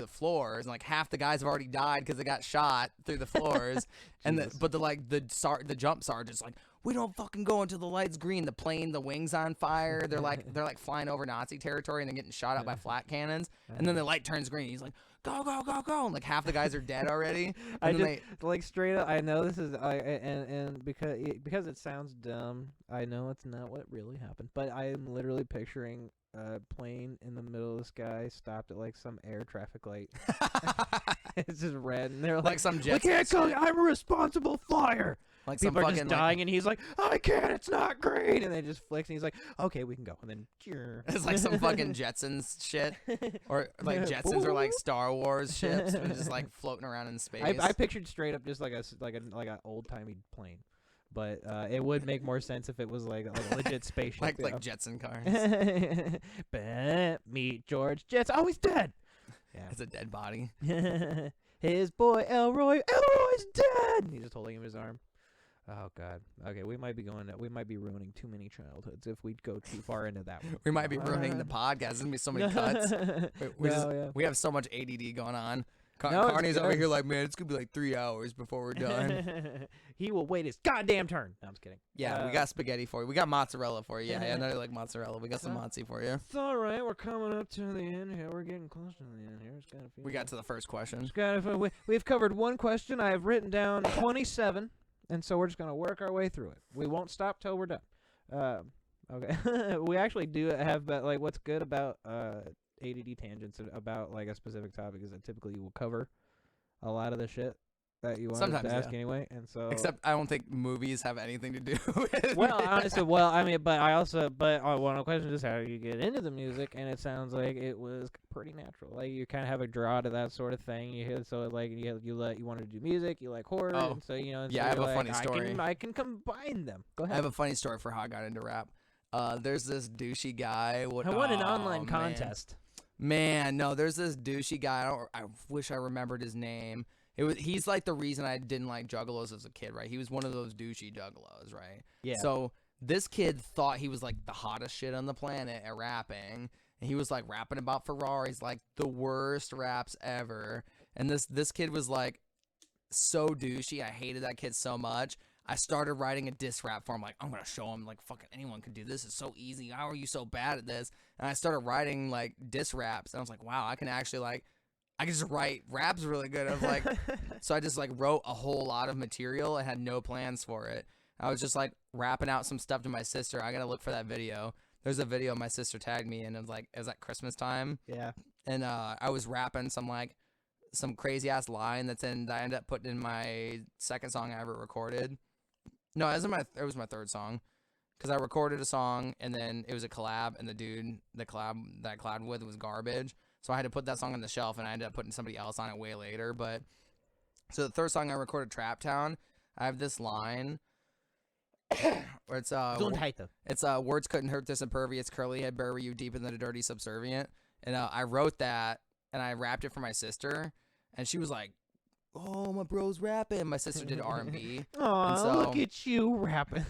B: floors, and like half the guys have already died because they got shot through the floors. And the jump sergeant's like, we don't fucking go until the light's green. The plane, the wings on fire. They're like flying over Nazi territory and they're getting shot at by flat cannons. And then the light turns green. He's like, go, go, go, go. And like half the guys are dead already.
A: Like straight up, I know this is and because it sounds dumb, I know it's not what really happened, but I am literally picturing a plane in the middle of the sky stopped at like some air traffic light. It's just red, and they're like
B: some
A: we
B: jets.
A: can't go. I'm a responsible flyer.
B: Like
A: people
B: some
A: are just dying, and he's like, I can't. It's not green, and they just flicks, and he's like, okay, we can go, and then
B: it's like some fucking Jetsons shit, or like Jetsons or like Star Wars ships, just like floating around in space.
A: I pictured straight up just like a old timey plane. But it would make more sense if it was like a legit spaceship.
B: like Jetson cars.
A: Meet George Jetson. Oh, he's dead. Yeah.
B: It's a dead body.
A: His boy Elroy. Elroy's dead. He's just holding him in his arm. Oh God. Okay, we might be ruining too many childhoods if we go too far into that one.
B: We might be ruining the podcast. There's gonna be so many cuts. We have so much ADD going on. Carney's over here like, man, it's gonna be like 3 hours before we're done.
A: He will wait his goddamn turn. No, I'm just kidding.
B: Yeah, we got spaghetti for you. We got mozzarella for you. Yeah, I know you like mozzarella. We got some mozzie for you.
A: It's all right. We're coming up to the end here. We're getting close to the end here.
B: We got to the first question.
A: We've covered one question. I've written down 27, and so we're just gonna work our way through it. We won't stop till we're done. Okay. We actually do have like what's good about ADD tangents about like a specific topic is that typically you will cover a lot of the shit that you wanted to ask anyway, and so
B: except I don't think movies have anything to do with
A: well honestly I mean but one of the questions is how do you get into the music, and it sounds like it was pretty natural, like you kind of have a draw to that sort of thing. You wanted to do music, you like horror, and so you know, and
B: yeah,
A: so
B: I have a funny story.
A: I can combine them. Go ahead.
B: I have a funny story for how I got into rap. There's this douchey guy.
A: I won an online contest.
B: Man, no, there's this douchey guy. I wish I remembered his name. He's like the reason I didn't like juggalos as a kid, right? He was one of those douchey juggalos, right? Yeah. So this kid thought he was like the hottest shit on the planet at rapping, and he was like rapping about Ferraris, like the worst raps ever. And this kid was like so douchey. I hated that kid so much. I started writing a diss rap for him. Like, I'm going to show him, like, fucking anyone could do this. It's so easy. How are you so bad at this? And I started writing, like, diss raps. And I was like, wow, I can actually, like, I can just write raps really good. I was like, so I just, like, wrote a whole lot of material and had no plans for it. I was just, like, rapping out some stuff to my sister. I got to look for that video. There's a video my sister tagged me, and it was at Christmas time. Yeah. And I was rapping some crazy-ass line that I ended up putting in my second song I ever recorded. No, it was my third song, because I recorded a song, and then it was a collab, and the dude that I collabed with was garbage, so I had to put that song on the shelf, and I ended up putting somebody else on it way later. But so the third song I recorded, Trap Town, I have this line where it's words couldn't hurt this impervious curly head, bury you deep in the dirty subservient, and I wrote that, and I rapped it for my sister, and she was like, oh, my bro's rapping. My sister did R&B.
A: Oh, look at you rapping.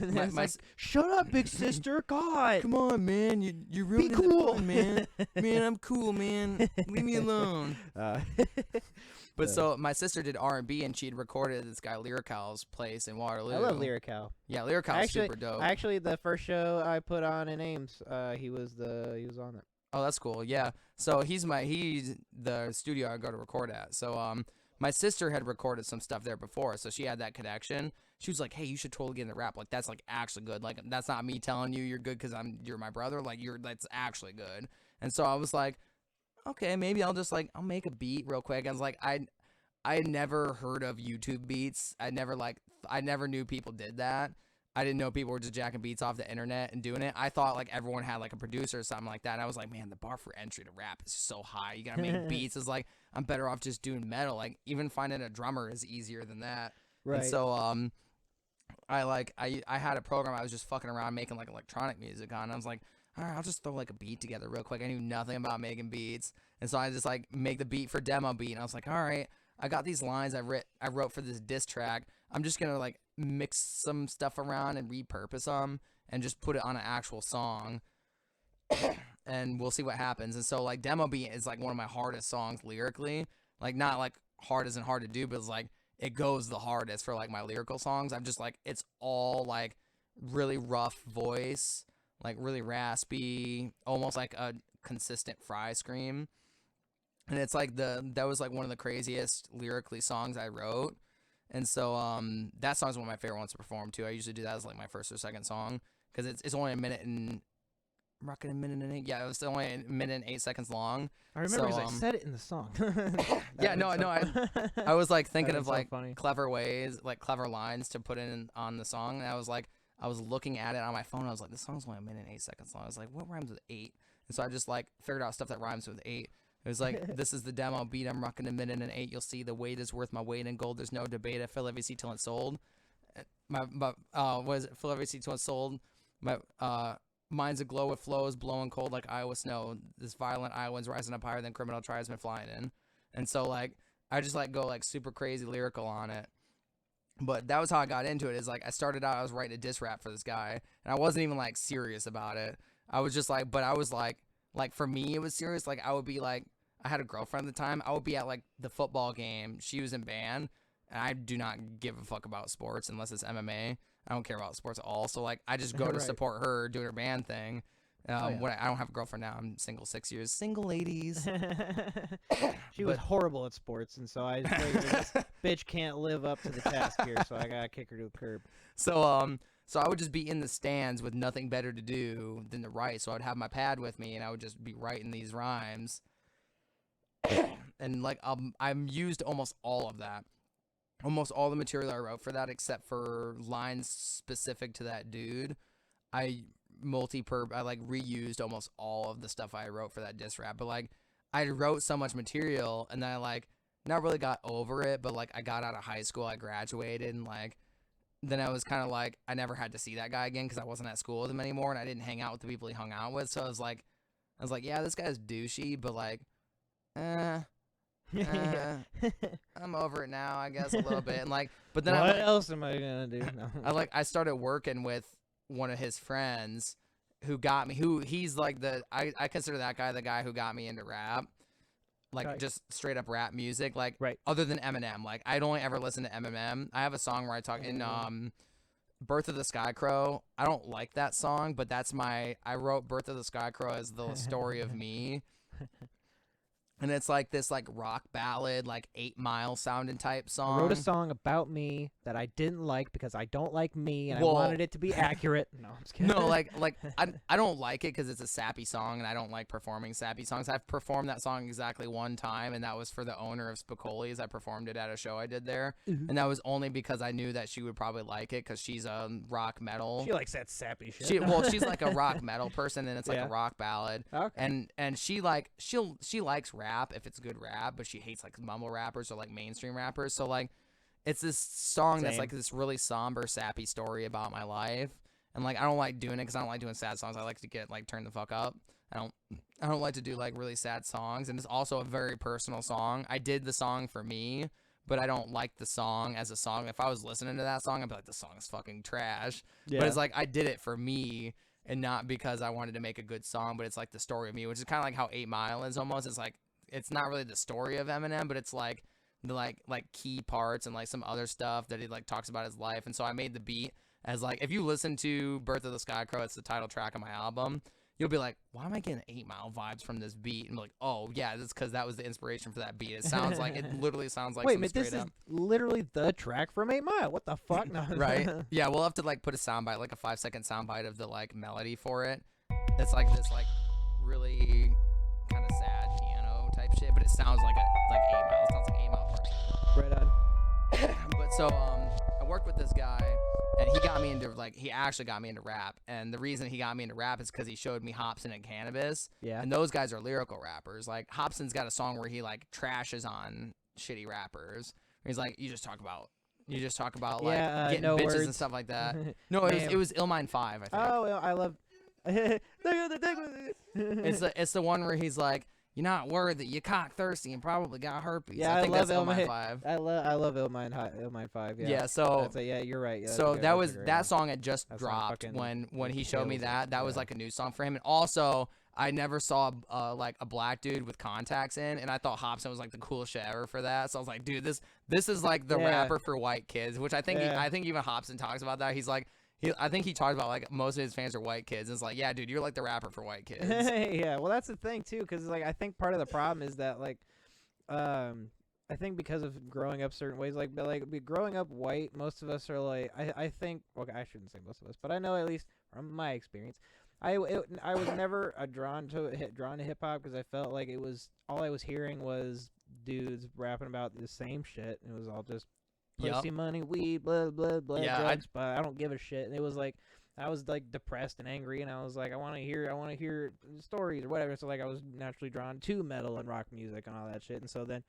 A: Shut up, big sister. God.
B: Come on, man. You're ruining the fun, man. Man, I'm cool, man. Leave me alone. But so my sister did R&B, and she'd recorded at this guy Lyrical's place in Waterloo.
A: I love Lyrical.
B: Yeah, Lyrical's super dope.
A: Actually, the first show I put on in Ames, he was on it.
B: Oh, that's cool. Yeah. So he's the studio I go to record at. So my sister had recorded some stuff there before, so she had that connection. She was like, hey, you should totally get into rap. Like, that's, like, actually good. Like, that's not me telling you you're good because you're my brother. Like, that's actually good. And so I was like, okay, maybe I'll make a beat real quick. I was like, I had never heard of YouTube beats. I never knew people did that. I didn't know people were just jacking beats off the internet and doing it. I thought, like, everyone had, like, a producer or something like that. And I was like, man, the bar for entry to rap is so high. You gotta make beats. It's like, I'm better off just doing metal. Like, even finding a drummer is easier than that. Right. And so, I had a program I was just fucking around making, like, electronic music on. And I was like, all right, I'll just throw, like, a beat together real quick. I knew nothing about making beats. And so I just, like, make the beat for demo beat. And I was like, all right, I got these lines I wrote for this diss track. I'm just gonna, like, mix some stuff around and repurpose them and just put it on an actual song. And we'll see what happens. And so, like, demo beat is, like, one of my hardest songs lyrically. Like, not, like, hard isn't hard to do, but it's, like, it goes the hardest for, like, my lyrical songs. I'm just, like, it's all, like, really rough voice, like really raspy, almost like a consistent fry scream. And it's like that was like one of the craziest lyrically songs I wrote. And so that song's one of my favorite ones to perform too. I usually do that as like my first or second song because it's only a minute and I'm rocking a minute and 8. Yeah, it was only a minute and 8 seconds long.
A: I remember because I said it in the song.
B: Yeah, no, I was like thinking of like
A: funny.
B: clever ways, like clever lines to put in on the song, and I was looking at it on my phone. I was like, this song's only a minute and 8 seconds long. I was like, what rhymes with 8? And so I just like figured out stuff that rhymes with 8. It was like, this is the demo beat. I'm rocking a minute and 8. You'll see the weight is worth my weight in gold. There's no debate. I fill every seat till it's sold. What is it? Fill every seat till it's sold. My mind's aglow with flows, blowing cold like Iowa snow. This violent Iowans rising up higher than criminal tribesmen flying in. And so like I just like go like super crazy lyrical on it. But that was how I got into it. Is like I started out, I was writing a diss rap for this guy, and I wasn't even like serious about it. I was just like, but I was like for me it was serious. Like I would be like, I had a girlfriend at the time. I would be at like the football game. She was in band, and I do not give a fuck about sports unless it's MMA. I don't care about sports at all. So like I just go to support her doing her band thing. When I don't have a girlfriend now. I'm single 6 years. Single ladies.
A: She was horrible at sports, and so I figured this bitch can't live up to the task here, so I gotta kick her to the curb.
B: So I would just be in the stands with nothing better to do than to write. So I would have my pad with me, and I would just be writing these rhymes. And like I'm used almost all of that. Almost all the material I wrote for that, except for lines specific to that dude. I like reused almost all of the stuff I wrote for that diss rap. But like I wrote so much material, and then I like not really got over it, but like I got out of high school, I graduated, and like then I was kind of like I never had to see that guy again because I wasn't at school with him anymore, and I didn't hang out with the people he hung out with. So I was like, yeah, this guy's douchey, but like I'm over it now, I guess, a little bit. And like, but then
A: what else am I gonna do? No.
B: I started working with one of his friends who got me. He's like I consider that guy the guy who got me into rap, like just straight up rap music. Like other than Eminem, like I'd only ever listen to Eminem. I have a song where I talk in Birth of the SKYKROW. I don't like that song, but I wrote Birth of the SKYKROW as the story of me. And it's like this like rock ballad, like 8 Mile sounding type song.
A: I wrote a song about me that I didn't like because I don't like me, and I wanted it to be accurate. No, I'm just kidding.
B: No, like I don't like it because it's a sappy song, and I don't like performing sappy songs. I've performed that song exactly one time, and that was for the owner of Spicoli's. I performed it at a show I did there, and that was only because I knew that she would probably like it because she's a rock metal.
A: She likes that sappy shit.
B: She's like a rock metal person, and it's like a rock ballad. Okay. And she likes rap if it's good rap, but she hates like mumble rappers or like mainstream rappers. So like it's this song that's like this really somber, sappy story about my life, and like I don't like doing it because I don't like doing sad songs. I like to get like turn the fuck up. I don't like to do like really sad songs, and it's also a very personal song. I did the song for me, but I don't like the song as a song. If I was listening to that song, I'd be like, this song is fucking trash. But it's like I did it for me, and not because I wanted to make a good song, but it's like the story of me, which is kind of like how 8 Mile is almost. It's like it's not really the story of Eminem, but it's like the like key parts and like some other stuff that he like talks about his life. And so I made the beat as like, if you listen to Birth of the SKYKROW, it's the title track of my album, you'll be like, why am I getting 8 Mile vibes from this beat? And I'm like, oh yeah, that's because that was the inspiration for that beat. It sounds like, it literally sounds like
A: wait, but this is literally the track from 8 Mile. What the fuck? No.
B: Right? Yeah, we'll have to like put a soundbite, like a 5-second soundbite of the like melody for it. It's like this like really kind of sad piano type shit, but it sounds like 8 Mile. It sounds like 8 Mile person.
A: Right on.
B: But so I worked with this guy, and he actually got me into rap. And the reason he got me into rap is because he showed me Hopsin and Cannabis. Yeah. And those guys are lyrical rappers. Like Hopsin's got a song where he like trashes on shitty rappers. He's like, you just talk about like getting bitches words. And stuff like that. No, it was Illmind 5, I think.
A: Oh, I love.
B: It's the one where he's like, you're not worthy, you cock thirsty, and probably got herpes.
A: Yeah,
B: I think
A: love
B: that's Illmind 5.
A: I love Illmind 5. Yeah.
B: Yeah. So
A: yeah, you're right. Yeah,
B: so that song had just dropped when he showed me that. That was like a new song for him. And also, I never saw like a black dude with contacts in, and I thought Hopsin was like the coolest shit ever for that. So I was like, dude, this is like the rapper for white kids, which I think even Hopsin talks about that. He's like, I think he talked about like most of his fans are white kids. And it's like, yeah, dude, you're like the rapper for white kids.
A: Yeah, well, that's the thing too, because like I think part of the problem is that like, I think because of growing up certain ways, like growing up white, most of us are like, I think, okay, I shouldn't say most of us, but I know at least from my experience, I was never drawn to hip hop because I felt like it was all I was hearing was dudes rapping about the same shit. It was all just pussy, money, weed, blah blah blah, drugs, but I don't give a shit. And it was like I was like depressed and angry, and I was like, I want to hear stories or whatever. So like I was naturally drawn to metal and rock music and all that shit. And so then,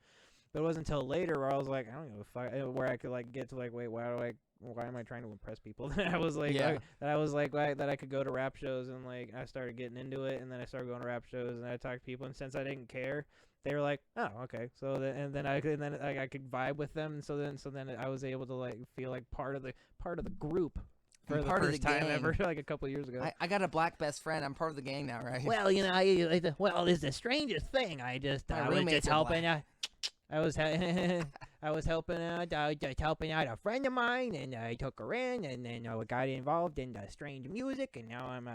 A: but it wasn't until later where I was like, I don't give a fuck, where I could like get to like, wait, why am I trying to impress people? I was like, that I could go to rap shows, and like I started getting into it, and then I started going to rap shows, and I talked to people, and since I didn't care, they were like, oh, okay. So then I could vibe with them, and so then I was able to like feel like part of the group for the first time ever, like a couple of years ago.
B: I got a black best friend. I'm part of the gang now, right?
A: Well, you know, it's the strangest thing. I was just helping. I was helping out a friend of mine, and I took her in, and then I got involved in the strange music, and now I'm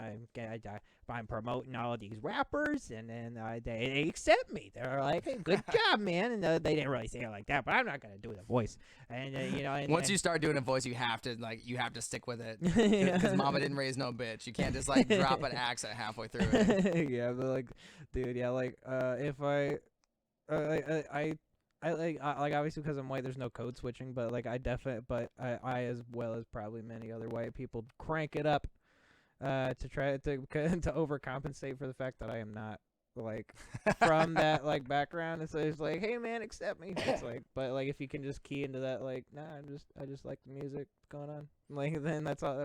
A: promoting all these rappers, and then they accept me. They're like, hey, good job, man. And they didn't really say it like that, but I'm not gonna do the voice. And you know,
B: once you start doing a voice, you have to stick with it, because Mama didn't raise no bitch. You can't just like drop an accent halfway through it.
A: Yeah, but like, dude, yeah, like if I like obviously because I'm white, there's no code switching, but like I as well as probably many other white people crank it up to try to overcompensate for the fact that I am not like from that like background. And so it's like, hey man, accept me. It's like, but like if you can just key into that, like, nah, I just like the music going on. Like then that's all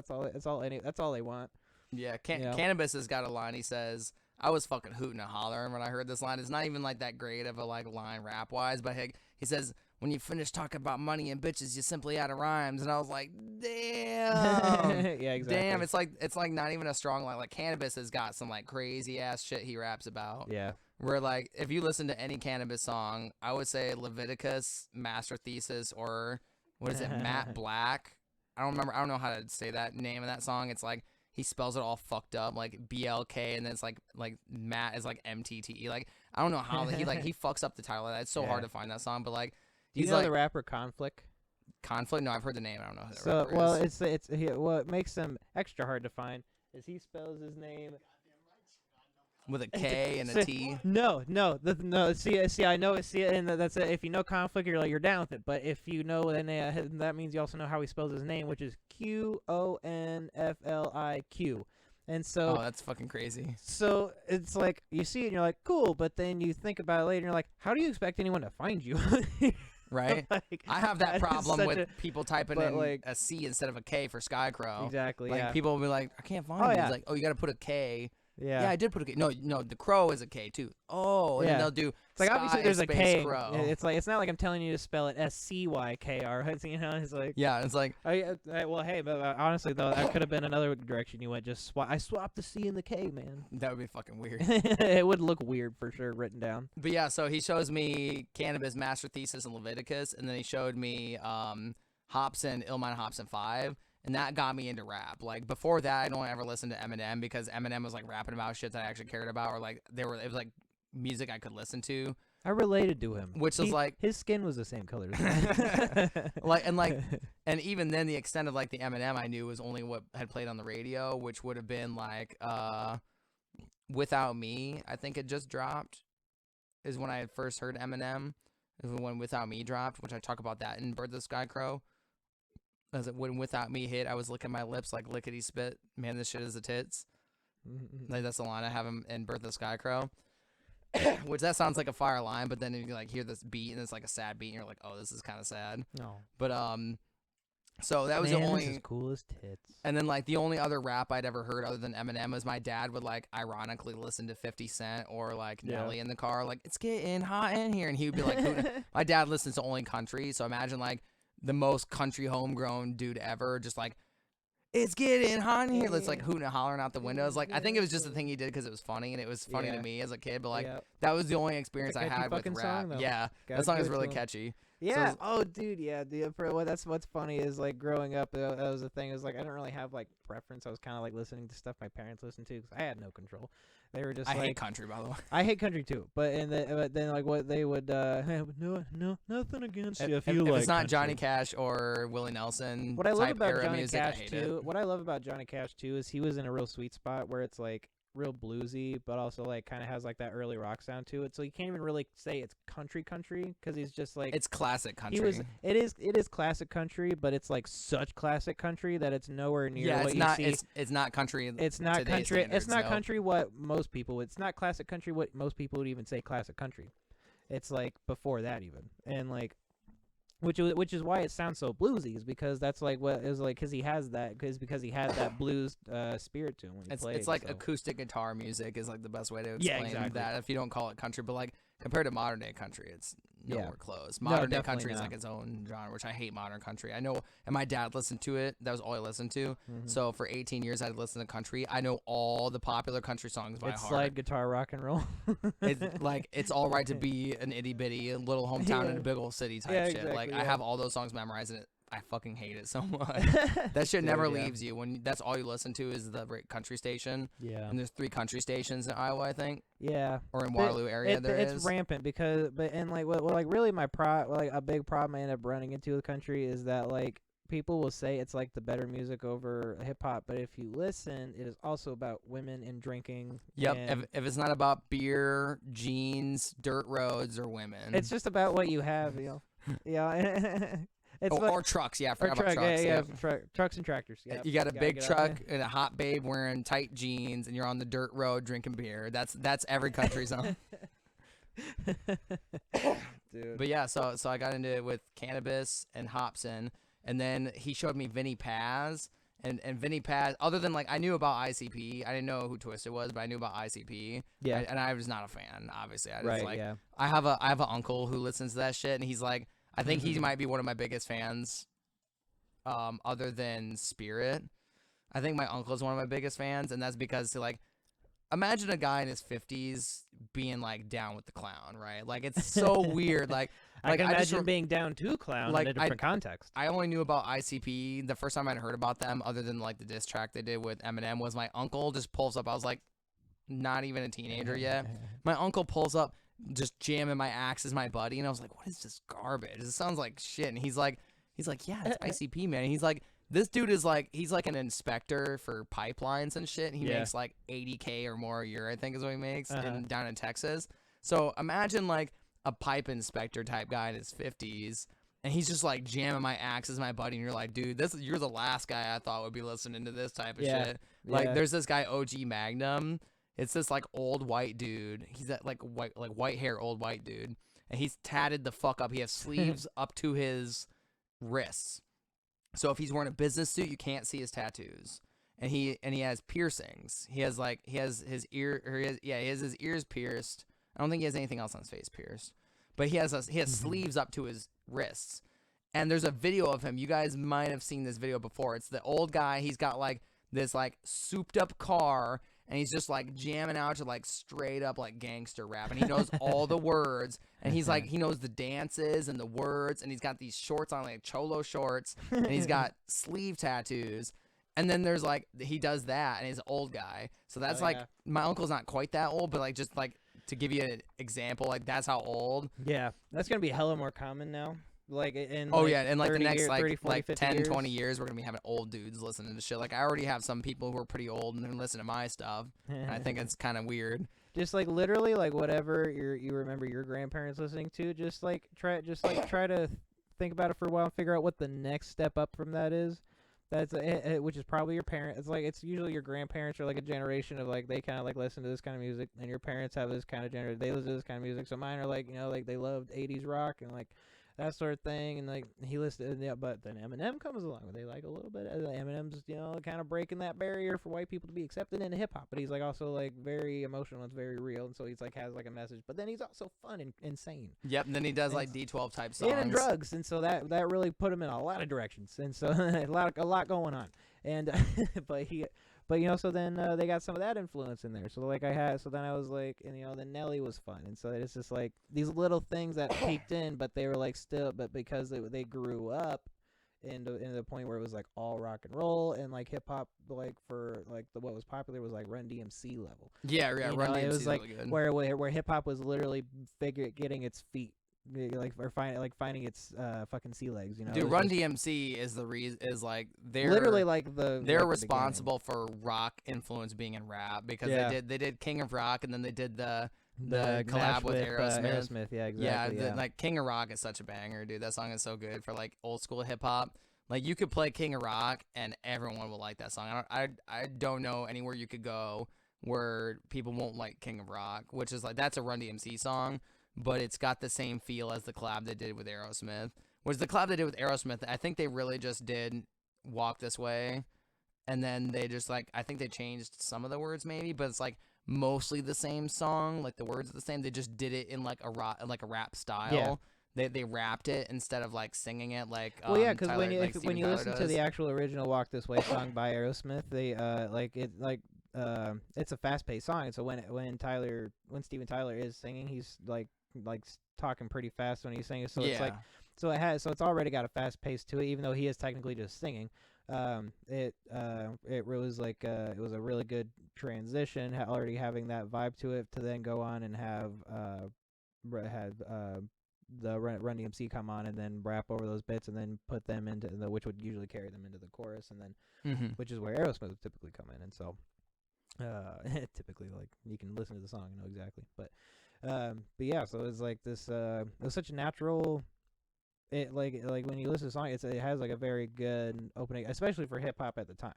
A: they want.
B: Yeah, Cannabis has got a line. He says, I was fucking hooting and hollering when I heard this line. It's not even like that great of a like line rap wise, but he says, when you finish talking about money and bitches, you simply out of rhymes. And I was like, damn.
A: Yeah, exactly.
B: Damn, it's like not even a strong line. Like Cannabis has got some like crazy ass shit he raps about.
A: Yeah.
B: Where like if you listen to any Cannabis song, I would say Leviticus, Master Thesis, or what is it, Matt Black? I don't know how to say that name of that song. It's like he spells it all fucked up, like BLK, and then it's like Matt is like MTTE. Like I don't know how he fucks up the title of that. It's so hard to find that song, but like
A: do you know the rapper Conflict?
B: Conflict? No, I've heard the name. I don't know who that rapper is.
A: What makes him extra hard to find is he spells his name
B: with a K and a T.
A: No. See, I know. See, and that's it. If you know Conflict, you're down with it. But if you know, then that means you also know how he spells his name, which is QONFLIQ. And so,
B: oh, that's fucking crazy.
A: So it's like you see it and you're like, cool, but then you think about it later and you're like, how do you expect anyone to find you?
B: Right?
A: Like,
B: I have that problem with people typing in like a C instead of a K for SKYKROW.
A: Exactly.
B: Like people will be like, I can't find you. It's like, oh, you got to put a K. Yeah, I did put a K. No, the crow is a K too. Oh, and then they'll do.
A: It's like obviously there's a K.
B: Crow.
A: It's like it's not like I'm telling you to spell it SCYKR. You know, it's like
B: it's like.
A: Well, hey, but honestly though, that could have been another direction you went. Just I swapped the C and the K, man.
B: That would be fucking weird.
A: It would look weird for sure written down.
B: But yeah, so he shows me Cannabis, Master Thesis, and Leviticus, and then he showed me Hobson, Illmind Hobson 5. And that got me into rap. Like before that, I don't ever listen to Eminem because Eminem was like rapping about shit that I actually cared about, or like it was like music I could listen to.
A: I related to him,
B: which was like
A: his skin was the same color as mine.
B: and even then, the extent of like the Eminem I knew was only what had played on the radio, which would have been like Without Me. I think it just dropped. Is when I had first heard Eminem. When Without Me dropped, which I talk about that in Birth of SKYKROW. As it when Without Me hit, I was licking my lips like lickety spit. Man, this shit is the tits. Like that's the line I have in Birth of SKYKROW. Which that sounds like a fire line, but then you like hear this beat and it's like a sad beat, and you're like, oh, this is kind of sad.
A: No.
B: But so that was the only
A: this is cool as tits.
B: And then like the only other rap I'd ever heard other than Eminem was my dad would like ironically listen to 50 Cent or like Nelly in the car, like it's getting hot in here, and he would be like, my dad listens to only country, so imagine like the most country homegrown dude ever, just like, it's getting hot in here. It's like hooting and hollering out the windows. Like, I think it was just the thing he did because it was funny, and it was funny to me as a kid. But like, that was the only experience I had with rap. That song is really catchy.
A: Yeah. Oh, dude. Yeah. That's what's funny is like growing up. That was the thing. Is like I didn't really have like preference. I was kind of like listening to stuff my parents listened to because I had no control. They were just.
B: I
A: like,
B: hate country, by the way.
A: I hate country too, but then like what they would no nothing against you
B: if it's not Johnny Cash or Willie Nelson.
A: What I love about Johnny
B: music,
A: Cash too. What I love about Johnny Cash too is he was in a real sweet spot where it's like real bluesy, but also like kind of has like that early rock sound to it. So you can't even really say it's country because he's just like
B: it's classic country.
A: It is classic country, but it's like such classic country that it's nowhere near what
B: it's
A: you
B: not,
A: see.
B: It's not country.
A: It's not country.
B: Standards,
A: it's not country what most people. It's not classic country what most people would even say classic country. It's like before that even, and like. Which is why it sounds so bluesy, is because that's like what is like because he has that blues spirit to him when he plays.
B: It's like acoustic guitar music is like the best way to explain that if you don't call it country, but like compared to modern day country, it's nowhere close. Modern day country is like its own genre, which I hate modern country. I know, and my dad listened to it. That was all he listened to.
A: Mm-hmm.
B: So for 18 years, I'd listened to country. I know all the popular country songs by heart.
A: It's slide guitar rock and roll.
B: It's like it's all right to be an itty bitty little hometown in a big old city type shit.
A: Exactly,
B: like I have all those songs memorized, and I fucking hate it so much. That shit never leaves you when that's all you listen to is the country station.
A: Yeah.
B: And there's 3 country stations in Iowa, I think.
A: Yeah.
B: Or in Waterloo area
A: it's rampant because like really a big problem I end up running into with country is that like people will say it's like the better music over hip hop, but if you listen, it is also about women and drinking.
B: Yep.
A: And
B: if it's not about beer, jeans, dirt roads, or women,
A: it's just about what you have, you know. Yeah.
B: Or trucks, yeah. I forgot about trucks.
A: Yeah. Trucks and tractors. Yeah,
B: you got a big truck and a hot babe wearing tight jeans, and you're on the dirt road drinking beer. That's every country song.
A: Dude.
B: But yeah, so I got into it with cannabis and Hobson, and then he showed me Vinnie Paz. And Vinnie Paz, other than like I knew about ICP, I didn't know who Twisted was, but I knew about ICP.
A: Yeah.
B: And I was not a fan, obviously. I just
A: yeah.
B: I have an uncle who listens to that shit, and he's like, I think he might be one of my biggest fans, other than Spirit. I think my uncle is one of my biggest fans, and that's because like, imagine a guy in his 50s being like down with the clown, right? Like it's so weird. Like
A: I can imagine being down to clown in a different context.
B: I only knew about ICP. The first time I'd heard about them, other than like the diss track they did with Eminem, was my uncle just pulls up. I was like, not even a teenager yet. My uncle pulls up, just jamming my axe as my buddy, and I was like, what is this garbage? This sounds like shit. And he's like, yeah, it's ICP, man. And he's like, this dude is like, he's like an inspector for pipelines and shit. And he makes like $80K or more a year, I think is what he makes down in Texas. So imagine like a pipe inspector type guy in his 50s, and he's just like jamming my axe as my buddy, and you're like, dude, you're the last guy I thought would be listening to this type of shit. Like there's this guy OG Magnum. It's this like old white dude. He's that like white hair old white dude, and he's tatted the fuck up. He has sleeves up to his wrists. So if he's wearing a business suit, you can't see his tattoos. And he has piercings. He has his ears pierced. I don't think he has anything else on his face pierced. But he has sleeves up to his wrists. And there's a video of him. You guys might have seen this video before. It's the old guy. He's got like this like souped up car, and he's just like jamming out to like straight up like gangster rap, and he knows all the words, and he's like, he knows the dances and the words, and he's got these shorts on, like cholo shorts, and he's got sleeve tattoos. And then there's like, he does that, and he's an old guy. So that's my uncle's not quite that old, but like just like to give you an example, like that's how old.
A: Yeah, that's gonna be hella more common now. Like in
B: in like the next
A: 30, 40,
B: 10
A: years.
B: 20 years we're gonna be having old dudes listening to shit. Like I already have some people who are pretty old and listen to my stuff, and I think it's kind of weird.
A: Just like literally like whatever you remember your grandparents listening to, just try to think about it for a while and figure out what the next step up from that is. That's which is probably your parents. It's usually your grandparents are like a generation of like they kind of like listen to this kind of music, and your parents have this kind of generation. They listen to this kind of music. So mine are like, you know, like they loved 80s rock and like that sort of thing, and like he listed, but then Eminem comes along, and they like a little bit of Eminem's, you know, kind of breaking that barrier for white people to be accepted into hip hop, but he's like also like very emotional, it's very real, and so he's like has like a message, but then he's also fun and insane.
B: Yep, and then he does like D12 type songs
A: and drugs, and so that really put him in a lot of directions, and so a lot going on, and but But so then they got some of that influence in there. So then I was like, and then Nelly was fun, and so it's just like these little things that peeked in, but they were like still, but because they grew up into the point where it was like all rock and roll and like hip hop, like for like what was popular was like Run DMC level.
B: Yeah, Run DMC
A: it was like
B: really good.
A: where hip hop was literally getting its feet. Like or finding its fucking sea legs,
B: Dude, Run DMC is the reason is like they're
A: literally they're
B: responsible for rock influence being in rap because they did King of Rock and then they did the collab with Aerosmith.
A: Yeah, exactly.
B: Yeah, like King of Rock is such a banger, dude. That song is so good for like old school hip hop. Like you could play King of Rock and everyone will like that song. I don't know anywhere you could go where people won't like King of Rock, which is like that's a Run DMC song. But it's got the same feel as the collab they did with Aerosmith. Which the collab they did with Aerosmith, I think they really just did Walk This Way. And then they just like, I think they changed some of the words maybe, but it's like mostly the same song. Like the words are the same. They just did it in like a rap style. Yeah. They rapped it instead of like singing it like
A: because when you listen to the actual original Walk This Way song by Aerosmith, they it's a fast-paced song. And so when Steven Tyler is singing, he's like talking pretty fast when he's singing. So it's like it's already got a fast pace to it, even though he is technically just singing. It was like it was a really good transition, already having that vibe to it, to then go on and have the Run DMC come on and then rap over those bits and then put them into which would usually carry them into the chorus, and then which is where Aerosmith would typically come in. And so typically, like, you can listen to the song and know exactly, but yeah, so it's like this it was such a natural, it like when you listen to the song, it has like a very good opening, especially for hip hop at the time.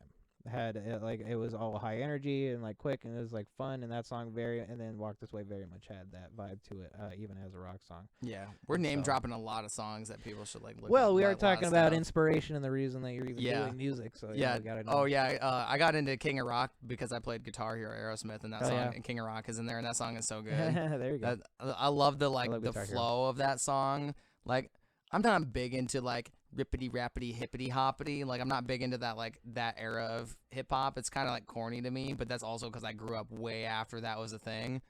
A: It was all high energy and like quick, and it was like fun, and that song and then Walk This Way very much had that vibe to it, even as a rock song.
B: Yeah, we're dropping a lot of songs that people should like look
A: well, we are talking about inspiration and the reason that you're even doing music, so we gotta know.
B: I got into King of Rock because I played Guitar Hero Aerosmith, and that song and King of Rock is in there, and that song is so good.
A: There you go.
B: I love the flow of that song. Like, I'm not big into like rippity rappity hippity hoppity. Like, I'm not big into that, like that era of hip hop. It's kind of like corny to me, but that's also because I grew up way after that was a thing.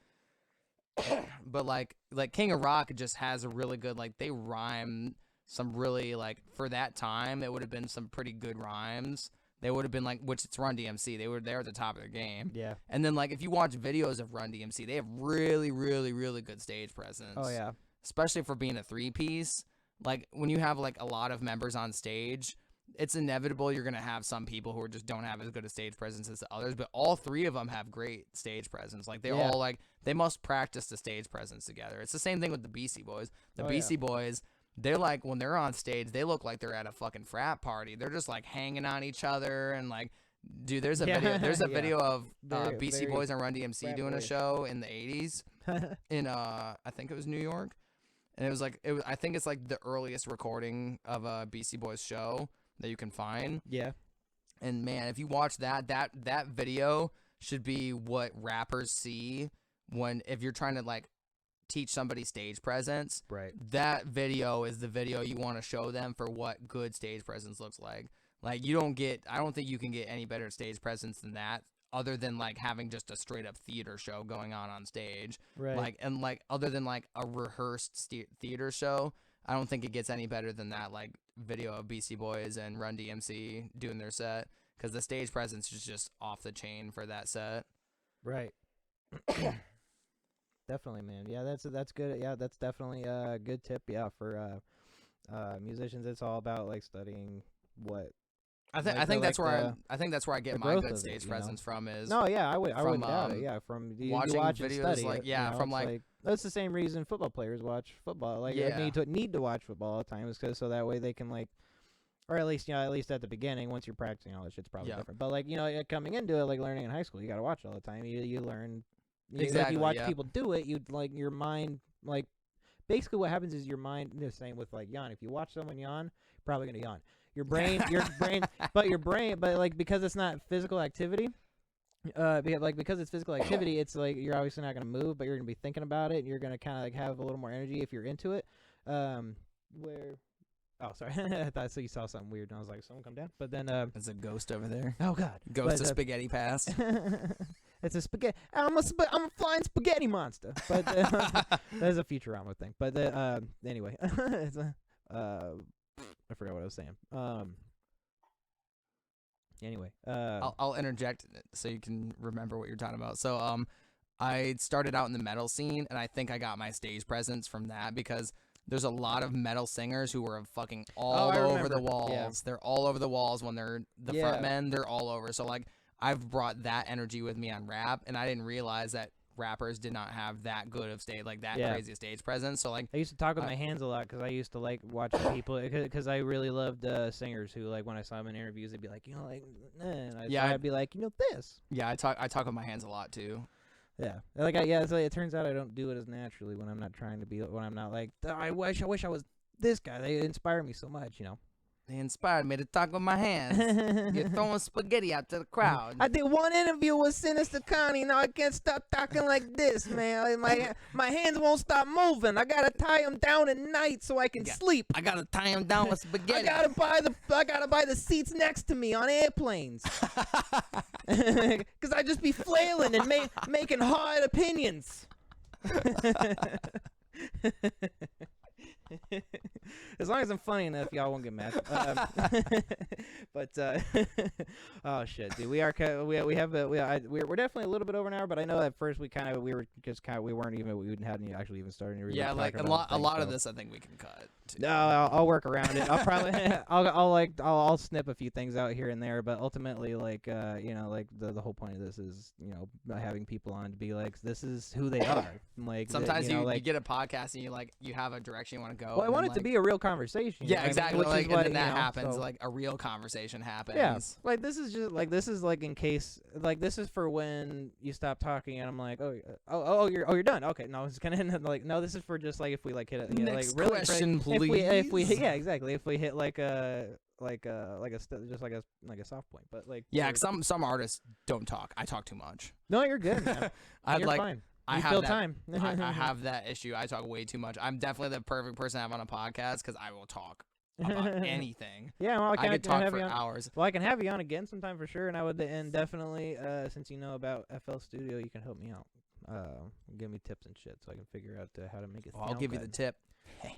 B: But like King of Rock just has a really good, like, they rhyme some really, like, for that time it would have been some pretty good rhymes. They would have been like, which it's Run DMC. They're at the top of their game. Yeah. And then like if you watch videos of Run DMC, they have really, really, really good stage presence.
A: Oh yeah.
B: Especially for being a 3-piece. Like, when you have, like, a lot of members on stage, it's inevitable you're going to have some people who just don't have as good a stage presence as the others, but all three of them have great stage presence. Like, they all, like, they must practice the stage presence together. It's the same thing with the Beastie Boys. The Beastie Boys, they're, like, when they're on stage, they look like they're at a fucking frat party. They're just, like, hanging on each other and, like, dude, there's a video of Beastie Boys and Run DMC doing a show in the 80s in, I think it was New York. And it was like, I think it's like the earliest recording of a Beastie Boys show that you can find. Yeah. And man, if you watch that video should be what rappers see if you're trying to like teach somebody stage presence. Right. That video is the video you want to show them for what good stage presence looks like. Like, I don't think you can get any better stage presence than that, other than like having just a straight up theater show going on stage. Right. Like, and like other than like a rehearsed theater show, I don't think it gets any better than that like video of Beastie Boys and Run DMC doing their set, because the stage presence is just off the chain for that set. Right.
A: Definitely, man. Yeah, that's good. Yeah, that's definitely a good tip. Yeah, for musicians, it's all about like studying what.
B: I think that's where I get my good stage presence from is.
A: No, yeah, I wouldn't doubt it. Yeah, from
B: watching
A: watch
B: videos,
A: and study
B: like
A: it,
B: from like
A: that's the same reason football players watch football. Like need to watch football all the time, is because so that way they can like, or at least at the beginning, once you're practicing all that shit's probably different. But like coming into it, like learning in high school, you got to watch it all the time. You learn exactly. Like, you watch people do it, you like your mind like. Basically, what happens is your mind. The same with like yawn. If you watch someone yawn, you're probably gonna yawn. Your brain, but like because it's not physical activity, because it's physical activity, it's like you're obviously not gonna move, but you're gonna be thinking about it, and you're gonna kind of like have a little more energy if you're into it. Where Oh, sorry. I thought so you saw something weird, and I was like, someone come down. But then,
B: There's a ghost over there.
A: oh god,
B: Ghost of spaghetti pass.
A: It's a spaghetti. I'm a flying spaghetti monster. But that's a Futurama thing. But anyway, it's I forgot what I was saying. Anyway,
B: I'll interject so you can remember what you're talking about. So I started out in the metal scene, and I think I got my stage presence from that because there's a lot of metal singers who are fucking all over the walls. Yeah. They're all over the walls when they're the front men. They're all over. So like I've brought that energy with me on rap, and I didn't realize that rappers did not have that good of stage, like that crazy stage presence. So like
A: I used to talk with my hands a lot because I used to like watch people because I really loved singers who like when I saw them in interviews they'd be like like I'd be like this.
B: Yeah, I talk with my hands a lot too.
A: Yeah, like so it turns out I don't do it as naturally when I'm not trying to be when I'm not like I wish I was this guy. They inspire me so much,
B: They inspired me to talk with my hands. You're throwing spaghetti out to the crowd.
A: I did one interview with Sinister Connie. Now I can't stop talking like this, man. My hands won't stop moving. I gotta tie them down at night so I can sleep.
B: I gotta tie them down with spaghetti.
A: I gotta buy the seats next to me on airplanes. Cause I just be flailing and making hard opinions. As long as I'm funny enough, y'all won't get mad. But oh shit, dude, we're definitely a little bit over an hour. But I know at first we hadn't actually even started.
B: Yeah, like a lot of this, I think we can cut. Too.
A: No, I'll work around it. I'll probably I'll snip a few things out here and there. But ultimately, like the whole point of this is having people on to be like, this is who they are. Like
B: sometimes you get a podcast and you have a direction you want to go.
A: Well, I want it to be a real conversation.
B: Yeah, exactly. Like, and then that happens. So. Like a real conversation happens.
A: Yeah. Like this is in case this is for when you stop talking and I'm like, you're done. Okay, no, it's kind of like no, this is for just like if we like hit it.
B: Next
A: really,
B: question, please.
A: If we yeah, exactly. If we hit like a soft point, but like
B: some artists don't talk. I talk too much.
A: No, you're good, man. You're fine. I
B: have that issue. I talk way too much. I'm definitely the perfect person to have on a podcast because I will talk about anything.
A: Yeah, well,
B: I could talk for hours.
A: Well, I can have you on again sometime for sure, and definitely since you know about FL Studio, you can help me out. Give me tips and shit so I can figure out how to make it.
B: I'll give you the tip.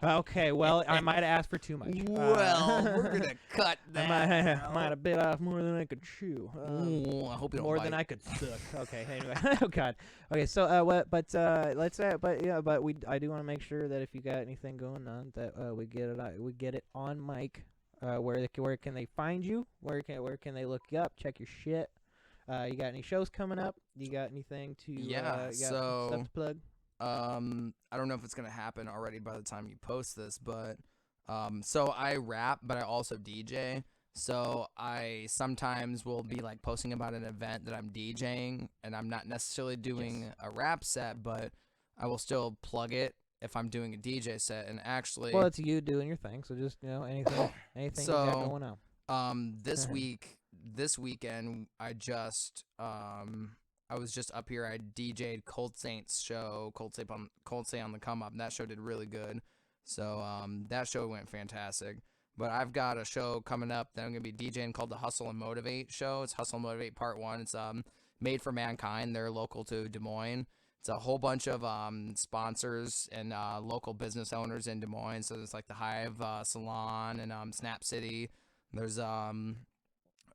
A: Okay, well, I might have asked for too much.
B: Well, we're gonna cut that.
A: I might have bit off more than I could chew.
B: I hope you don't
A: more
B: bite.
A: than I could suck. Okay, anyway. Oh God. Okay, so I do want to make sure that if you got anything going on, that we get it on mic. Where can they find you? Where can they look you up? Check your shit. You got any shows coming up? You got anything to stuff to plug?
B: I don't know if it's gonna happen already by the time you post this, but so I rap, but I also DJ. So I sometimes will be like posting about an event that I'm DJing, and I'm not necessarily doing a rap set, but I will still plug it if I'm doing a DJ set. And actually,
A: well, it's you doing your thing, so just anything
B: so,
A: you got going on.
B: This weekend, I was just up here. I DJ'd Cold Saint's show, Cold Saint on the Come Up. And that show did really good. So that show went fantastic. But I've got a show coming up that I'm gonna be DJing called the Hustle and Motivate show. It's Hustle and Motivate Part 1. It's Made for Mankind. They're local to Des Moines. It's a whole bunch of sponsors and local business owners in Des Moines. So there's like the Hive Salon and Snap City. There's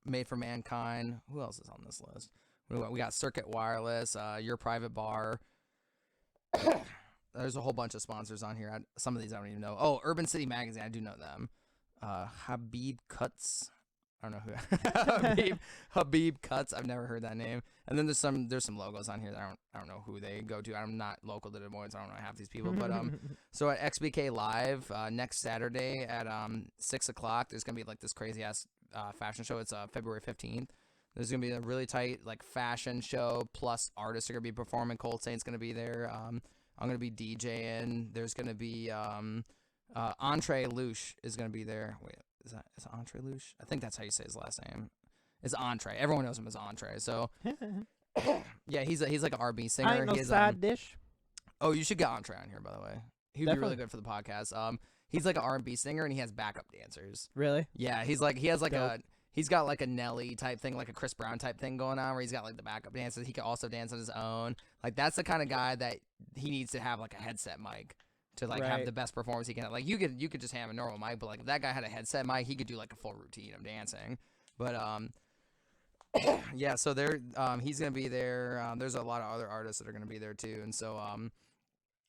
B: Made for Mankind. Who else is on this list? We got Circuit Wireless, Your Private Bar. There's a whole bunch of sponsors on here. Some of these I don't even know. Oh, Urban City Magazine. I do know them. Habib Cuts. I don't know who. Habib Cuts. I've never heard that name. And then there's some logos on here that I don't know who they go to. I'm not local to Des Moines. I don't know half these people. But so at XBK Live next Saturday at 6 o'clock, there's gonna be like this crazy ass fashion show. It's February 15th. There's gonna be a really tight like fashion show. Plus artists are gonna be performing. Cold Saint's gonna be there. I'm gonna be DJing. There's gonna be Entree Louche is gonna be there. Wait, is Entree Louche? I think that's how you say his last name. It's Entree. Everyone knows him as Entree. So yeah, he's like an R&B singer.
A: I ain't no side dish.
B: Oh, you should get Entree on here, by the way. He'd be really good for the podcast. he's like an R&B singer and he has backup dancers.
A: Really?
B: Yeah, he's got like a Nelly type thing, like a Chris Brown type thing going on where he's got like the backup dancers. He can also dance on his own. Like that's the kind of guy that he needs to have like a headset mic to like have the best performance he can have. Like you could just have a normal mic, but like if that guy had a headset mic, he could do like a full routine of dancing. But yeah, so he's gonna be there. There's a lot of other artists that are gonna be there too, and so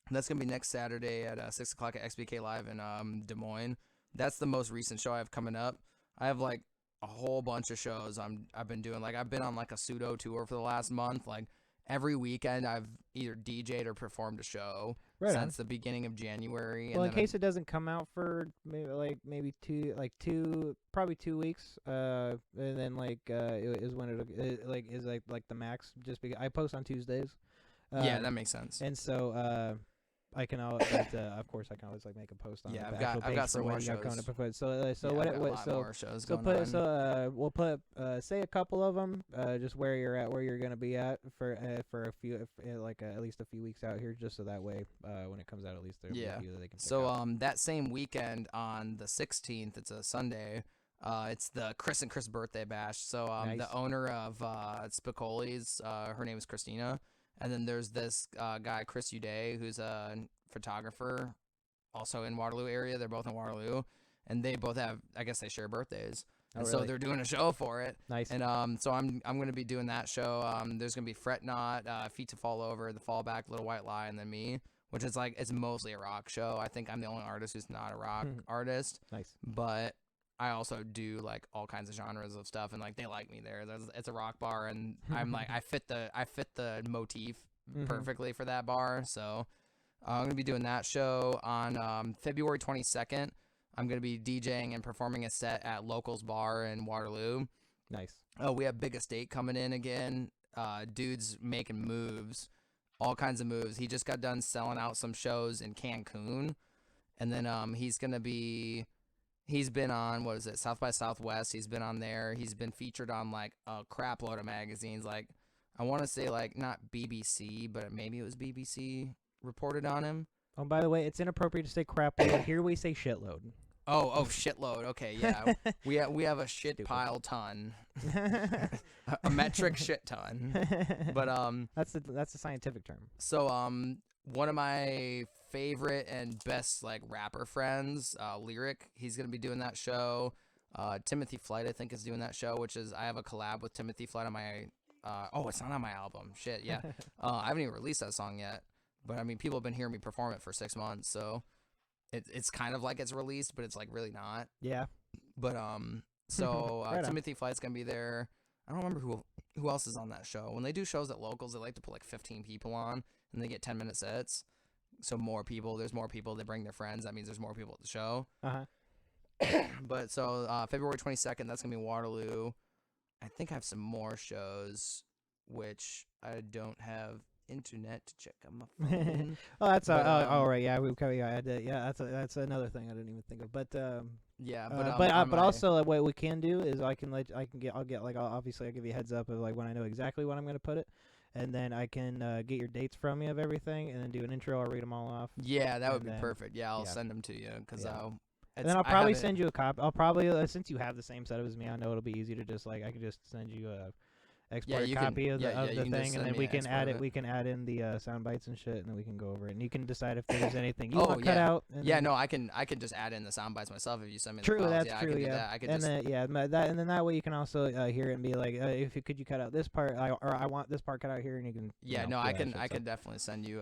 B: that's gonna be next Saturday at 6 o'clock at XBK Live in Des Moines. That's the most recent show I have coming up. I have like a whole bunch of shows I've been doing. Like I've been on like a pseudo tour for the last month. Like every weekend I've either DJ'd or performed a show since the beginning of January.
A: Well, in case it doesn't come out for maybe 2 weeks, and then is when it is like the max. Just because I post on Tuesdays.
B: Yeah, that makes sense.
A: And so I can always, of course, I can always like make a post on.
B: Yeah,
A: the
B: I've got some more shows.
A: We'll put say a couple of them, just where you're at, where you're gonna be at for a few, at least a few weeks out here, just so that way when it comes out, at least there's a few that they can.
B: So that same weekend on the 16th, it's a Sunday. It's the Chris and Chris birthday bash. So
A: nice.
B: The owner of Spicoli's, her name is Christina. And then there's this guy, Chris Uday, who's a photographer, also in Waterloo area. They're both in Waterloo, and they both have, I guess, they share birthdays. And so they're doing a show for it.
A: Nice.
B: And so I'm going to be doing that show. There's going to be Fret Not, Feet to Fall Over, The Fallback, Little White Lie, and then me, which is like it's mostly a rock show. I think I'm the only artist who's not a rock artist.
A: Nice.
B: But I also do like all kinds of genres of stuff, and like they like me there. It's a rock bar, and I'm like I fit the motif perfectly for that bar. So I'm gonna be doing that show on February 22nd. I'm gonna be DJing and performing a set at Locals Bar in Waterloo.
A: Nice.
B: Oh, we have Big Estate coming in again. Dude's making moves, all kinds of moves. He just got done selling out some shows in Cancun, and then he's been on, what is it, South by Southwest. He's been on there. He's been featured on like a crap load of magazines. Like I want to say like not BBC, but maybe it was BBC reported on him.
A: Oh, by the way, it's inappropriate to say crap load. Here we say shitload.
B: Oh, shitload. Okay, yeah. we have a shit pile ton. a metric shit ton. But
A: that's a scientific term.
B: So one of my favorite and best like rapper friends, Lyric, he's gonna be doing that show. Timothy Flight, I think, is doing that show, which is I have a collab with Timothy Flight on my it's not on my album. Shit, yeah. I haven't even released that song yet. But I mean, people have been hearing me perform it for 6 months, so it's kind of like it's released, but it's like really not.
A: Yeah.
B: But so
A: right
B: Timothy Flight's gonna be there. I don't remember who else is on that show. When they do shows at Locals, they like to put like 15 people on, and they get 10-minute sets. So there's more people. They bring their friends. That means there's more people at the show. But so February 22nd, that's gonna be Waterloo. I think I have some more shows, which I don't have internet to check on my phone.
A: Oh, that's all right. Yeah, that's another thing I didn't even think of. But but also what we can do is I'll give you a heads up of like when I know exactly when I'm gonna put it, and then I can get your dates from you of everything, and then do an intro. I'll read them all off.
B: Yeah, that would be perfect. Yeah, I'll send them to you because
A: and then I'll probably send you a copy. I'll probably since you have the same setup as me, I know it'll be easy to just like I can just send you a export a copy of the thing, and then we can add it. We can add in the sound bites and shit, and then we can go over it. And you can decide if there's anything you want to cut out.
B: No, I can just add in the sound bites myself if you send me.
A: True,
B: the files.
A: that's true.
B: I can
A: and then that way you can also hear it and be like, could you cut out this part? Or I want this part cut out here, and you can.
B: I can definitely send you.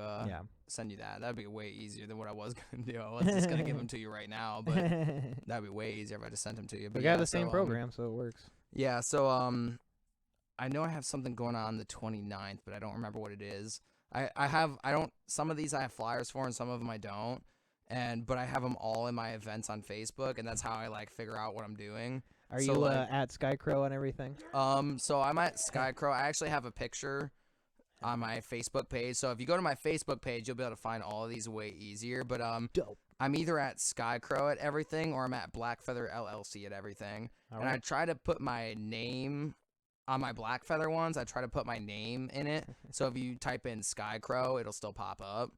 B: Send you that. That'd be way easier than what I was gonna do. I was just gonna give them to you right now, but that'd be way easier if I just sent them to you. But
A: we got the same program, so it works.
B: Yeah. So I know I have something going on the 29th, but I don't remember what it is. Some of these I have flyers for and some of them I don't. But I have them all in my events on Facebook, and that's how I like figure out what I'm doing.
A: Are you at SKYKROW and everything?
B: So I'm at SKYKROW. I actually have a picture on my Facebook page. So if you go to my Facebook page, you'll be able to find all of these way easier. But
A: dope.
B: I'm either at SKYKROW at everything or I'm at Black Feather LLC at everything. All right. I try to put my name on my Black Feather ones. I try to put my name in it. So if you type in SKYKROW, it'll still pop up.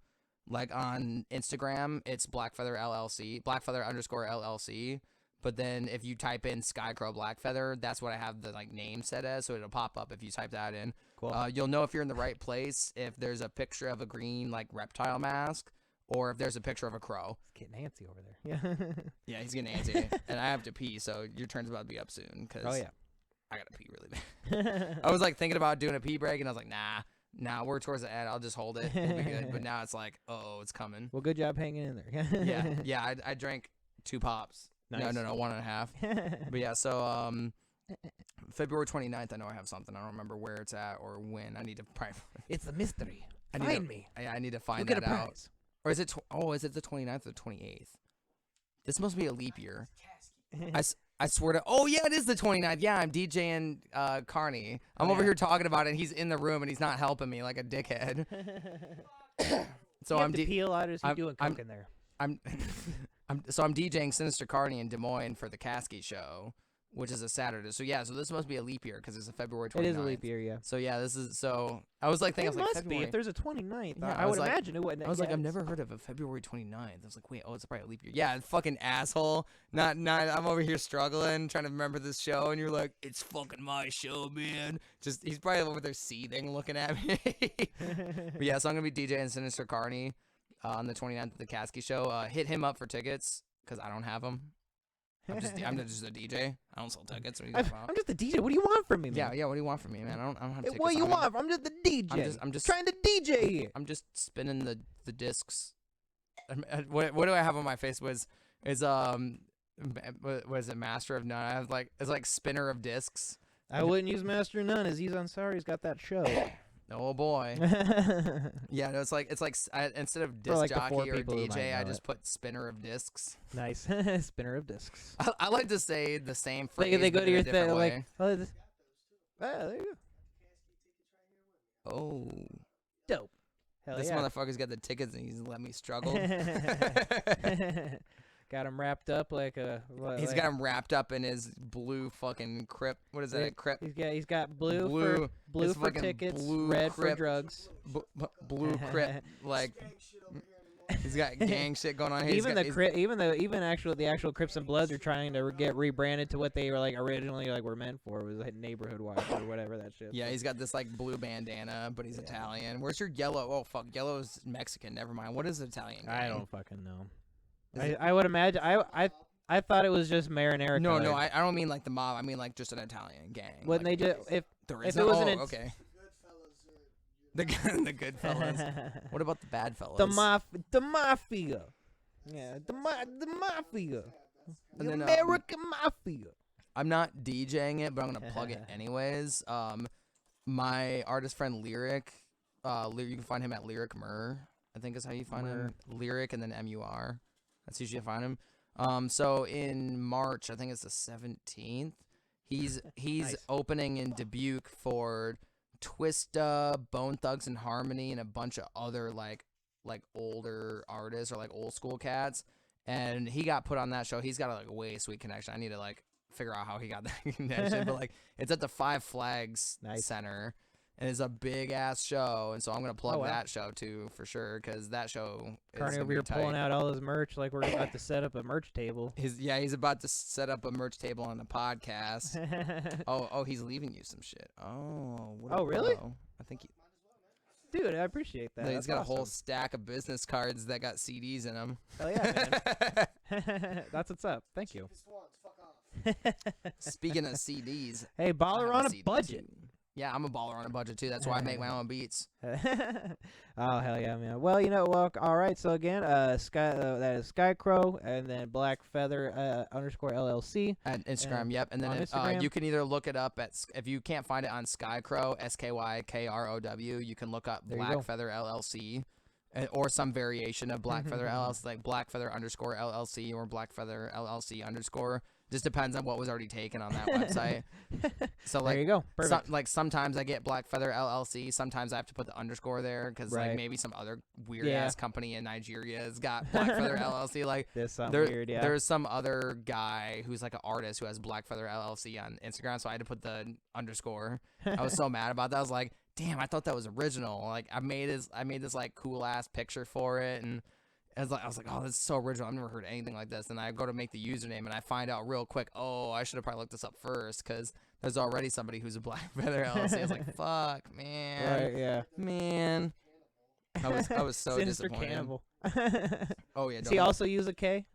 B: Like on Instagram, it's Blackfeather LLC, Blackfeather_LLC. But then if you type in SKYKROW Blackfeather, that's what I have the like name set as, so it'll pop up if you type that in.
A: Cool.
B: You'll know if you're in the right place if there's a picture of a green like reptile mask, or if there's a picture of a crow.
A: He's getting antsy over there. Yeah.
B: Yeah, he's getting antsy, and I have to pee, so your turn's about to be up soon. Cause
A: Oh yeah.
B: I gotta pee really bad. I was like thinking about doing a pee break, and I was like, nah, we're towards the end. I'll just hold it. We'll be good. But now it's like, oh, it's coming.
A: Well, good job hanging in there.
B: Yeah. I drank 2 pops.
A: Nice.
B: No, 1.5. But yeah, so February 29th, I know I have something. I don't remember where it's at or when. I need to probably.
A: It's a mystery.
B: I need to find
A: You'll
B: that
A: get a
B: out.
A: prize.
B: Or is it? Is it the 29th or the 28th? This must be a leap year. I swear to. Oh yeah, it is the 29th. Yeah, I'm DJing Carney. I'm over here talking about it. And he's in the room and he's not helping me like a dickhead. So
A: I'm peel out as he's doing coke in there.
B: I'm DJing Sinister Carney in Des Moines for the Caskey show, which is a Saturday. So yeah, so this must be a leap year because it's a February 29th.
A: It is a leap year, yeah.
B: So yeah, this is so. I was like thinking,
A: It must be if there's a 29th.
B: Yeah,
A: I would imagine it wouldn't.
B: I was like, I've never heard of a February 29th. I was like, wait, it's probably a leap year. Yeah, fucking asshole. Not. I'm over here struggling, trying to remember this show, and you're like, it's fucking my show, man. Just he's probably over there seething, looking at me. But yeah, so I'm gonna be DJing Sinister Carney on the 29th of the Caskey show. Hit him up for tickets because I don't have them. I'm just a DJ. I don't sell tickets. What are you talking about?
A: I'm just a DJ. What do you want from me, man?
B: Yeah. What do you want from me, man? I don't have tickets.
A: What do you want? I'm just a DJ.
B: I'm just
A: trying to DJ here.
B: I'm just spinning the discs. What do I have on my face? What is it? Master of None. I have it's like spinner of discs.
A: I wouldn't use Master of None. Aziz Ansari's got that show.
B: Oh boy. Yeah, no, it's like instead of disc jockey or DJ, I just put spinner of discs.
A: Nice. Spinner of discs.
B: I like to say the same phrase.
A: They go to your
B: thing
A: like, oh, there you
B: go. Oh.
A: Dope. Hell
B: this
A: yeah.
B: motherfucker's got the tickets and he's let me struggle.
A: Got him wrapped up like a.
B: He's got him wrapped up in his blue fucking crip. What is that? A crip?
A: He's got blue for tickets, red for drugs.
B: Blue crip like. He's got gang shit going on here.
A: Even the actual Crips and Bloods are trying to get rebranded to what they were like originally were meant for, was like neighborhood watch or whatever that shit.
B: Yeah, he's got this like blue bandana, but he's Italian. Where's your yellow? Oh fuck, yellow's Mexican. Never mind. What is Italian gang?
A: I don't fucking know. I would imagine. I thought it was just marinara.
B: No, I don't mean like the mob. I mean like just an Italian gang.
A: When
B: like,
A: they just if
B: there is
A: it was
B: okay. The good fellas. What about the bad fellas?
A: The mafia. Yeah, the mafia. The American mafia.
B: I'm not DJing it, but I'm gonna plug it anyways. My artist friend Lyric, you can find him at Lyric Mur. I think is how you find him. Lyric and then MUR. That's usually how you find him. So in March, I think it's the 17th. He's
A: Nice.
B: opening in Dubuque for Twista, Bone Thugs and Harmony, and a bunch of other like older artists or like old school cats. And he got put on that show. He's got a way sweet connection. I need to figure out how he got that connection. But it's at the Five Flags Center. And it's a big ass show, and so I'm gonna plug that show too for sure, because that show
A: Carney over here pulling out all his merch like we're about to set up a merch table.
B: He's about to set up a merch table on the podcast. oh, he's leaving you some shit. Oh,
A: really?
B: I think
A: Dude, I appreciate that.
B: He's got a whole stack of business cards that got CDs in them.
A: Hell yeah, man. That's what's up. Thank you.
B: Speaking of CDs,
A: hey, baller on a budget.
B: Yeah, I'm a baller on a budget too. That's why I make my own beats.
A: Oh hell yeah, man. Well, all right. So again, that is SKYKROW, and then Blackfeather _ LLC
B: at Instagram. Yep, and then you can either look it up if you can't find it on SKYKROW, SKYKROW, you can look up Blackfeather LLC, or some variation of Blackfeather LLC, like Blackfeather _ LLC or Blackfeather LLC _ Just depends on what was already taken on that website. So
A: there you go. Perfect.
B: Sometimes I get Blackfeather LLC. Sometimes I have to put the underscore there because maybe some other weird ass company in Nigeria has got Blackfeather LLC.
A: There's something weird. Yeah.
B: There's some other guy who's like an artist who has Blackfeather LLC on Instagram, so I had to put the underscore. I was so mad about that. I was like, damn, I thought that was original. Like I made this like cool ass picture for it, and I was like, oh, this is so original. I've never heard anything like this. And I go to make the username, and I find out real quick, oh, I should have probably looked this up first, because there's already somebody who's a Black Feather LLC. I was like, fuck, man.
A: Right, yeah.
B: Man. I was so
A: Sinister
B: disappointed.
A: Cannibal.
B: Oh yeah.
A: Does he also use a K?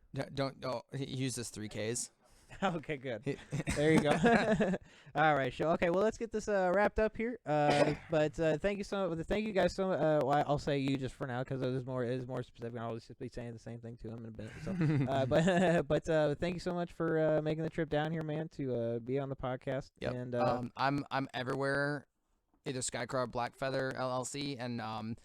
B: He uses 3 Ks.
A: Okay, good. There you go. All right, sure. Okay, well, let's get this wrapped up here. But thank you guys so much. Well, I'll say you just for now, because it is more specific. I'll just be saying the same thing to him in a bit. So, but thank you so much for making the trip down here, man, to be on the podcast.
B: Yep.
A: And
B: I'm everywhere, either SKYKROW or Black Feather LLC, and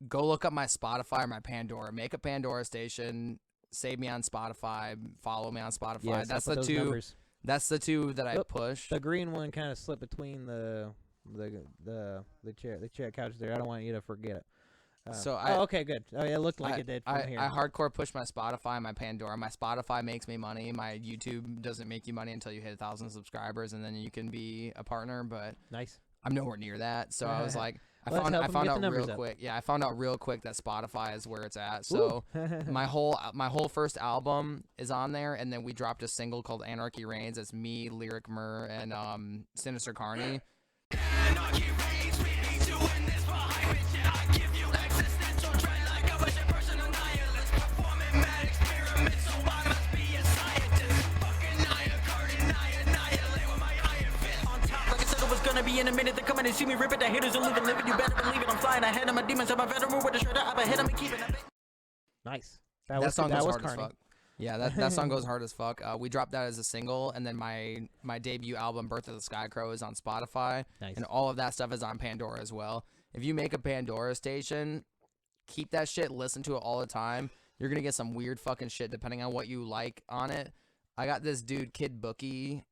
B: go look up my Spotify or my Pandora. Make a Pandora station. Save me on Spotify. Follow me on Spotify.
A: yes,
B: that's
A: I'll
B: the
A: put those
B: two.
A: numbers.
B: That's the two that I push.
A: The green one kind of slipped between the chair couch there. I don't want you to forget it. Okay, good. Oh, yeah, it looked like it did from here.
B: I hardcore push my Spotify and my Pandora. My Spotify makes me money. My YouTube doesn't make you money until you hit 1,000 subscribers, and then you can be a partner. But
A: nice.
B: I'm nowhere near that. So I was like, I found out real quick. Yeah, I found out real quick that Spotify is where it's at. So my whole first album is on there, and then we dropped a single called Anarchy Reigns. It's me, Lyric Mur, and Sinister Carney. Anarchy reigns, we need to win this for hype. I give you existential dread like I was a personal nihilist. Performing mad experiments, so I must be a scientist. Fucking annihilate with my iron fist. On top, like I said, it was gonna be in a minute. They come in and see me rip it. The haters are living, living. You better believe it. I'm flying ahead of my demons. I'm a veteran with a shredder. I'm ahead of me, keeping it.
A: Nice.
B: That song goes hard as fuck. Yeah, that song goes hard as fuck. We dropped that as a single, and then my debut album, Birth of the SKYKROW, is on Spotify.
A: Nice.
B: And all of that stuff is on Pandora as well. If you make a Pandora station, keep that shit, listen to it all the time. You're going to get some weird fucking shit depending on what you like on it. I got this dude, Kid Buki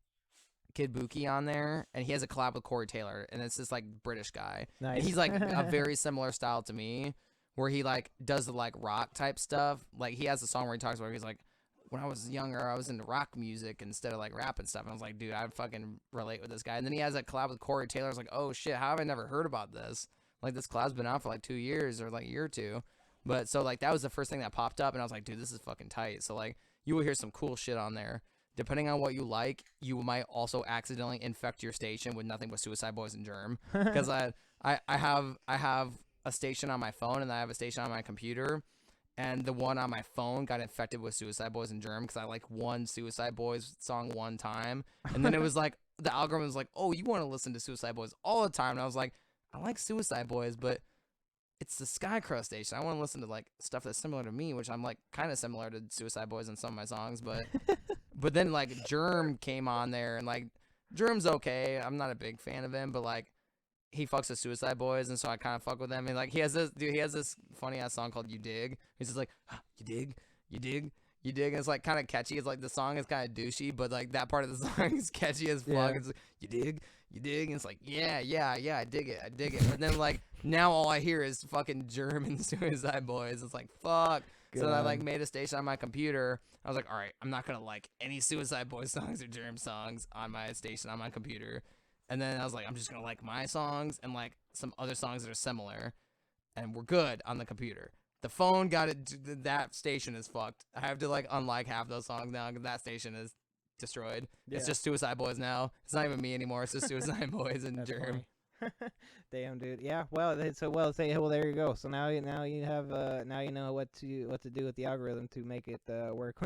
B: on there, and he has a collab with Corey Taylor, and it's this like British guy.
A: Nice.
B: And he's like a very similar style to me, where he like does the like rock type stuff. Like he has a song where he talks about, he's like, when I was younger, I was into rock music instead of like rap and stuff. And I was like, dude, I fucking relate with this guy. And then he has a collab with Corey Taylor. I was like, oh shit, how have I never heard about this? Like this collab's been out for like 2 years or like a year or two. But so like that was the first thing that popped up, and I was like, dude, this is fucking tight. So like you will hear some cool shit on there. Depending on what you like, you might also accidentally infect your station with nothing but Suicide Boys and Germ. Because I have a station on my phone, and I have a station on my computer. And the one on my phone got infected with Suicide Boys and Germ because I like one Suicide Boys song one time. And then it was like, the algorithm was like, oh, you want to listen to Suicide Boys all the time. And I was like, I like Suicide Boys, but it's the SKYKROW station. I want to listen to like stuff that's similar to me, which I'm like kind of similar to Suicide Boys in some of my songs. But but then like Germ came on there, and like Germ's okay. I'm not a big fan of him, but like he fucks with Suicide Boys, and so I kind of fuck with him. And like he has this funny ass song called "You Dig." He's just like, "You dig, you dig, you dig." And it's like kind of catchy. It's like the song is kind of douchey, but like that part of the song is catchy as fuck. Yeah. It's like, "You dig, you dig," and it's like, yeah, I dig it. And then like now all I hear is fucking Germ and Suicide Boys. It's like fuck. Good. So then I like made a station on my computer. I was like, all right, I'm not gonna like any Suicide Boys songs or Germ songs on my station on my computer. And then I was like, I'm just going to like my songs and like some other songs that are similar. And we're good on the computer. The phone got it. That station is fucked. I have to like unlike half those songs now because that station is destroyed. Yeah. It's just Suicide Boys now. It's not even me anymore. It's just Suicide Boys and Germ.
A: Damn, dude. Yeah. Well, there you go. So now you have now you know what to do with the algorithm to make it work.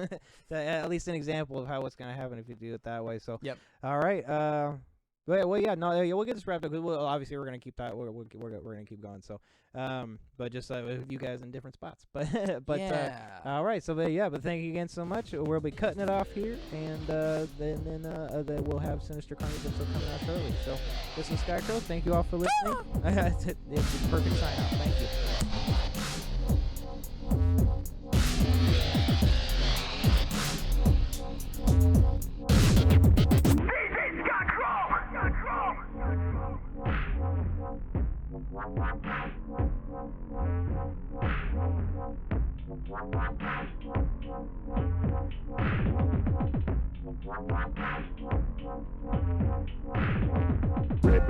A: At least an example of how what's going to happen if you do it that way. So
B: yep.
A: All right. Well, yeah, no, we'll get this wrapped up. Obviously, we're gonna keep that. We're gonna keep going. So, but just with you guys in different spots. But
B: yeah.
A: All right. So, but thank you again so much. We'll be cutting it off here, and then we'll have Sinister Carnage episode coming out shortly. So, this is SKYKROW. Thank you all for listening. It's a perfect sign out. Thank you.
D: Ready.